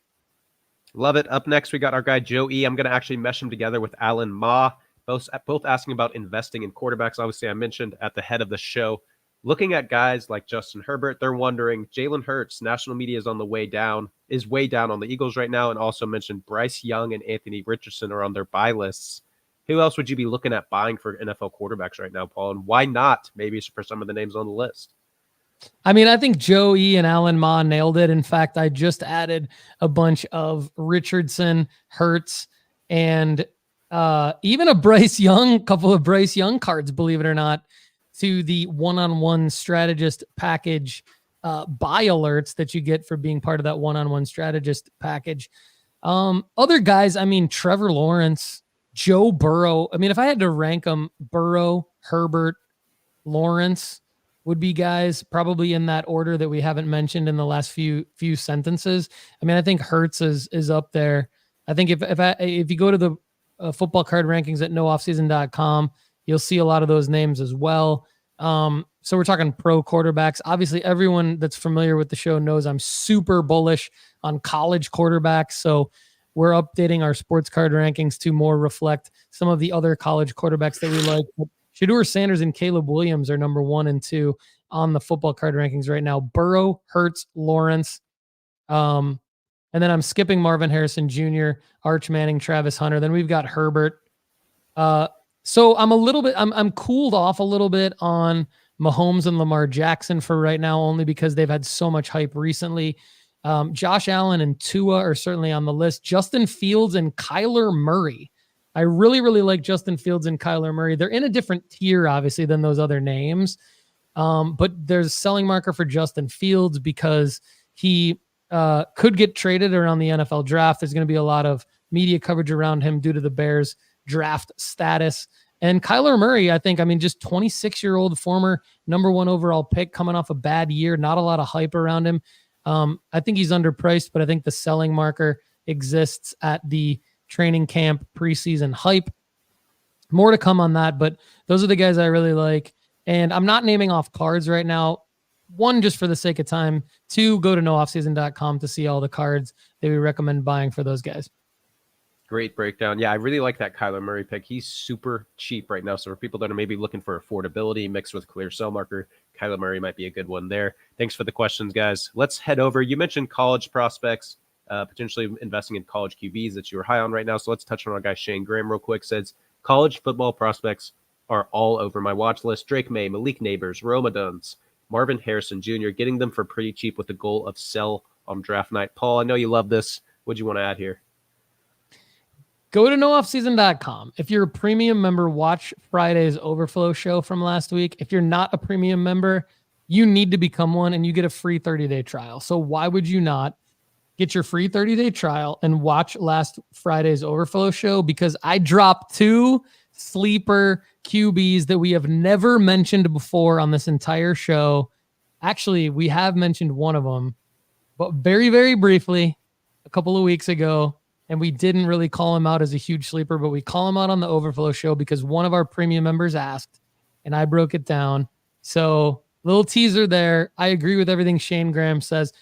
Love it. Up next, we got our guy Joe E. I'm going to actually mesh him together with Alan Ma, both asking about investing in quarterbacks. Obviously, I mentioned at the head of the show, looking at guys like Justin Herbert, they're wondering, Jalen Hurts, national media is way down on the Eagles right now, and also mentioned Bryce Young and Anthony Richardson are on their buy lists. Who else would you be looking at buying for NFL quarterbacks right now, Paul? And why not maybe for some of the names on the list? I mean, I think Joe E. and Alan Ma nailed it. In fact, I just added a bunch of Richardson, Hurts, and even a couple of Bryce Young cards, believe it or not, to the one-on-one strategist package buy alerts that you get for being part of that one-on-one strategist package. Other guys, I mean, Trevor Lawrence, Joe Burrow. I mean, if I had to rank them, Burrow, Herbert, Lawrence would be guys probably in that order that we haven't mentioned in the last few sentences. I mean, I think Hurts is up there. I think if you go to the football card rankings at nooffseason.com, you'll see a lot of those names as well. So we're talking pro quarterbacks. Obviously, everyone that's familiar with the show knows I'm super bullish on college quarterbacks. So we're updating our sports card rankings to more reflect some of the other college quarterbacks that we like. Shedeur Sanders and Caleb Williams are number 1 and 2 on the football card rankings right now. Burrow, Hurts, Lawrence. And then I'm skipping Marvin Harrison Jr., Arch Manning, Travis Hunter. Then we've got Herbert. So I'm cooled off a little bit on Mahomes and Lamar Jackson for right now, only because they've had so much hype recently. Josh Allen and Tua are certainly on the list. Justin Fields and Kyler Murray. I really, really like Justin Fields and Kyler Murray. They're in a different tier, obviously, than those other names. But there's a selling marker for Justin Fields because he could get traded around the NFL draft. There's going to be a lot of media coverage around him due to the Bears draft status. And Kyler Murray, I think, just 26-year-old former number 1 overall pick coming off a bad year, not a lot of hype around him. I think he's underpriced, but I think the selling marker exists at the training camp preseason hype. More to come on that, but those are the guys I really like. And I'm not naming off cards right now. 1, just for the sake of time. 2, go to nooffseason.com to see all the cards that we recommend buying for those guys. Great breakdown. Yeah, I really like that Kyler Murray pick. He's super cheap right now. So for people that are maybe looking for affordability mixed with clear sell marker, Kyler Murray might be a good one there. Thanks for the questions, guys. Let's head over. You mentioned college prospects, potentially investing in college QBs that you were high on right now. So let's touch on our guy Shane Graham real quick. Says college football prospects are all over my watch list. Drake May, Malik Neighbors, Roma Duns, Marvin Harrison Jr., getting them for pretty cheap with the goal of sell on draft night. Paul, I know you love this. What do you want to add here? Go to nooffseason.com. If you're a premium member, watch Friday's Overflow show from last week. If you're not a premium member, you need to become one and you get a free 30-day trial. So why would you not get your free 30-day trial and watch last Friday's Overflow show? Because I dropped 2 sleeper QBs that we have never mentioned before on this entire show. Actually, we have mentioned one of them, but very, very briefly a couple of weeks ago. And we didn't really call him out as a huge sleeper, but we call him out on the Overflow show because one of our premium members asked, and I broke it down. So little teaser there. I agree with everything Shane Graham says.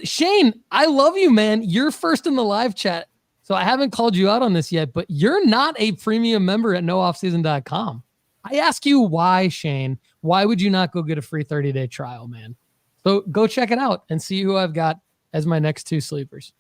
Shane, I love you, man. You're first in the live chat. So I haven't called you out on this yet, but you're not a premium member at nooffseason.com. I ask you why, Shane. Why would you not go get a free 30-day trial, man? So go check it out and see who I've got as my next 2 sleepers.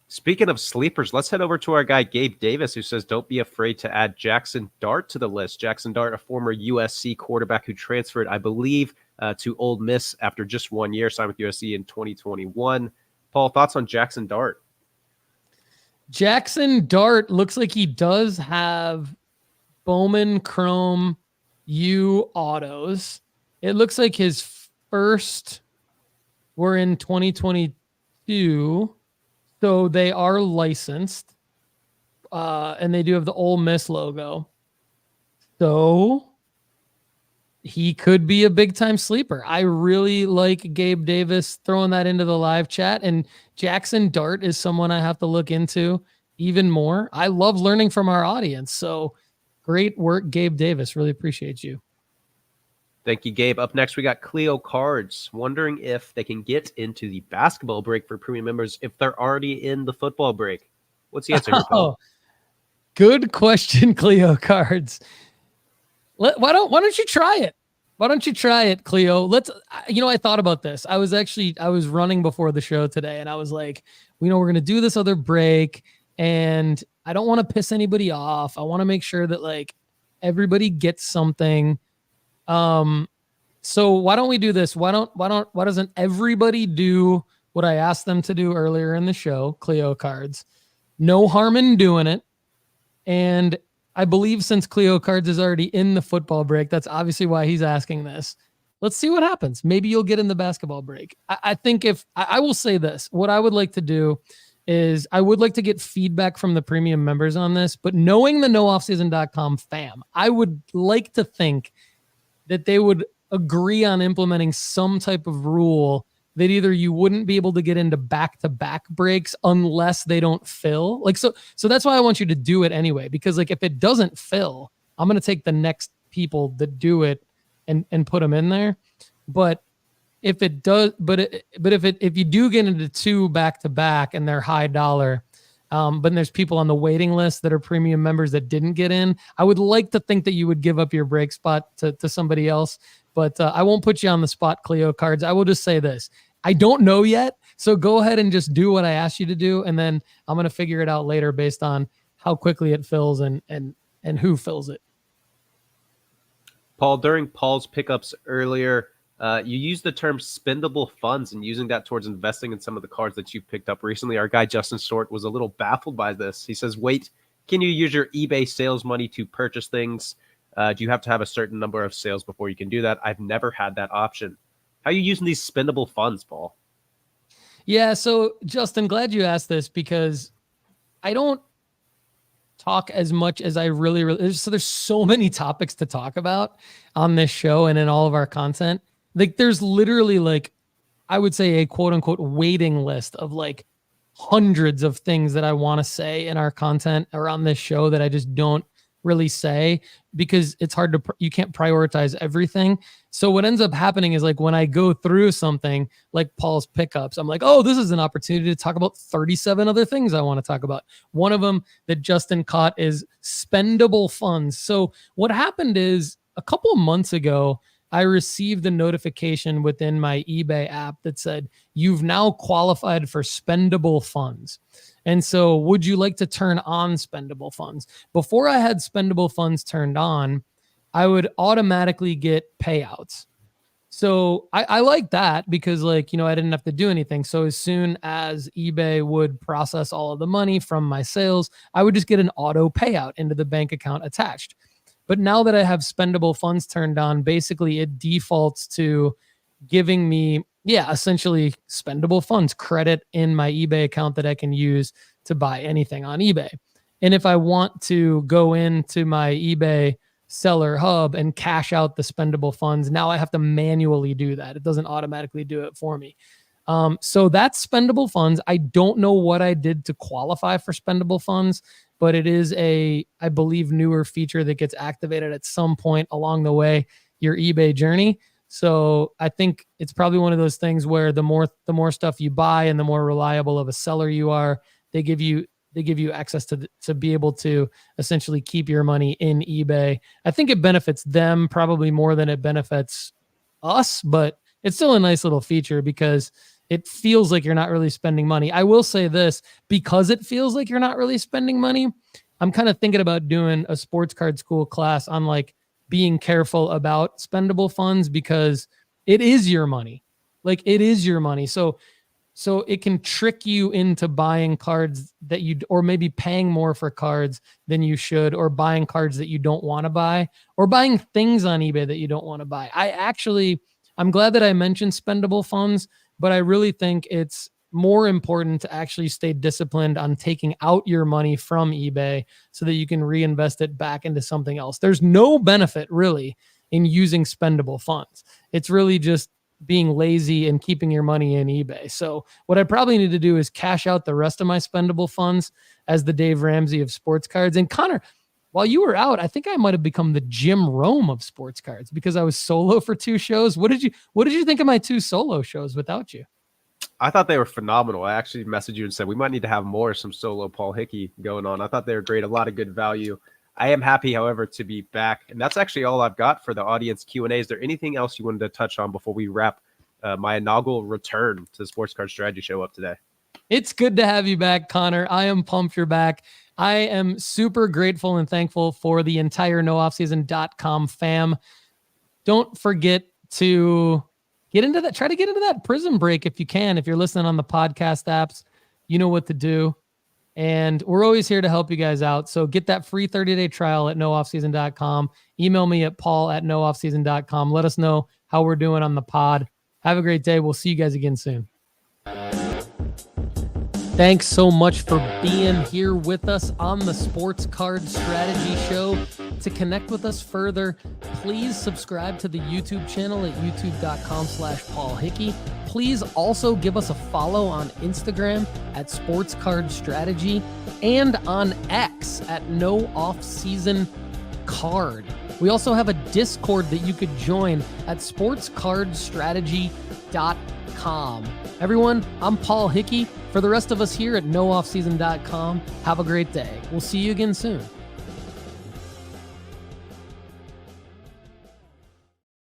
Speaking of sleepers, let's head over to our guy Gabe Davis, who says, don't be afraid to add Jackson Dart to the list. Jackson Dart, a former USC quarterback who transferred, I believe, to Ole Miss after just 1 year, signed with USC in 2021. Paul, thoughts on Jackson Dart? Jackson Dart looks like he does have Bowman Chrome U autos. It looks like his first were in 2022. So they are licensed. And they do have the Ole Miss logo. So he could be a big time sleeper. I really like Gabe Davis throwing that into the live chat. And Jackson Dart is someone I have to look into even more. I love learning from our audience. So great work, Gabe Davis. Really appreciate you. Thank you, Gabe. Up next, we got Cleo Cards, wondering if they can get into the basketball break for premium members if they're already in the football break. What's the answer here, Paul? Good question, Cleo Cards. Why don't you try it? Why don't you try it, Cleo? I thought about this. I was running before the show today, and I was like, we're going to do this other break, and I don't want to piss anybody off. I want to make sure that like everybody gets something. So why don't we do this? Why doesn't everybody do what I asked them to do earlier in the show, Cleo Cards? No harm in doing it. And I believe since Cleo Cards is already in the football break, that's obviously why he's asking this. Let's see what happens. Maybe you'll get in the basketball break. I think I will say this, what I would like to do is I would like to get feedback from the premium members on this, but knowing the nooffseason.com fam, I would like to think that they would agree on implementing some type of rule that either you wouldn't be able to get into back-to-back breaks unless they don't fill. So that's why I want you to do it anyway, because like if it doesn't fill, I'm going to take the next people that do it and put them in there. But if it does, if you do get into two back-to-back and they're high dollar, but there's people on the waiting list that are premium members that didn't get in, I would like to think that you would give up your break spot to somebody else. But I won't put you on the spot, Cleo Cards. I will just say this. I don't know yet, so go ahead and just do what I asked you to do, and then I'm going to figure it out later based on how quickly it fills and who fills it. Paul, during Paul's pickups earlier, you used the term spendable funds and using that towards investing in some of the cards that you picked up recently. Our guy Justin Short was a little baffled by this. He says, wait, can you use your eBay sales money to purchase things? Do you have to have a certain number of sales before you can do that? I've never had that option. How are you using these spendable funds, Paul? Yeah, so Justin, glad you asked this because I don't talk as much as I really so there's so many topics to talk about on this show and in all of our content. Like there's literally like, I would say a quote unquote waiting list of like hundreds of things that I want to say in our content or on this show that I just don't really say because it's hard to, you can't prioritize everything. So what ends up happening is like when I go through something like Paul's pickups, I'm like, oh, this is an opportunity to talk about 37 other things I want to talk about. One of them that Justin caught is spendable funds. So what happened is a couple of months ago, I received a notification within my eBay app that said, you've now qualified for spendable funds. And so would you like to turn on spendable funds? Before I had spendable funds turned on, I would automatically get payouts. So I like that because like, I didn't have to do anything. So as soon as eBay would process all of the money from my sales, I would just get an auto payout into the bank account attached. But now that I have spendable funds turned on, basically it defaults to giving me, essentially spendable funds credit in my eBay account that I can use to buy anything on eBay. And if I want to go into my eBay seller hub and cash out the spendable funds, now I have to manually do that. It doesn't automatically do it for me. So that's spendable funds. I don't know what I did to qualify for spendable funds, but it is I believe, newer feature that gets activated at some point along the way, your eBay journey. So I think it's probably one of those things where the more stuff you buy and the more reliable of a seller you are, they give you access to be able to essentially keep your money in eBay. I think it benefits them probably more than it benefits us, but it's still a nice little feature because it feels like you're not really spending money. I will say this, because it feels like you're not really spending money, I'm kind of thinking about doing a sports card school class on like being careful about spendable funds because it is your money. Like it is your money. So it can trick you into buying cards that or maybe paying more for cards than you should, or buying cards that you don't want to buy, or buying things on eBay that you don't want to buy. I'm glad that I mentioned spendable funds, but I really think it's more important to actually stay disciplined on taking out your money from eBay so that you can reinvest it back into something else. There's no benefit really in using spendable funds. It's really just being lazy and keeping your money in eBay. So what I probably need to do is cash out the rest of my spendable funds as the Dave Ramsey of sports cards. And Connor, while you were out, I think I might have become the Jim Rome of sports cards because I was solo for 2 shows. What did you think of my 2 solo shows without you? I thought they were phenomenal. I actually messaged you and said we might need to have some solo Paul Hickey going on. I thought they were great, a lot of good value. I am happy, however, to be back, and that's actually all I've got for the audience Q&A. Is there anything else you wanted to touch on before we wrap my inaugural return to the Sports Card Strategy Show up today? It's good to have you back, Connor. I am pumped you're back. I am super grateful and thankful for the entire nooffseason.com fam. Don't forget to try to get into that Prizm break if you can. If you're listening on the podcast apps, you know what to do. And we're always here to help you guys out. So get that free 30-day trial at nooffseason.com. Email me at paul@nooffseason.com. Let us know how we're doing on the pod. Have a great day. We'll see you guys again soon. Thanks so much for being here with us on the Sports Card Strategy Show. To connect with us further, please subscribe to the YouTube channel at youtube.com/Paul Hickey. Please also give us a follow on Instagram at Sports Card Strategy and on X at No Off Season Card. We also have a Discord that you could join at sportscardstrategy.com. Everyone, I'm Paul Hickey. For the rest of us here at nooffseason.com, have a great day. We'll see you again soon.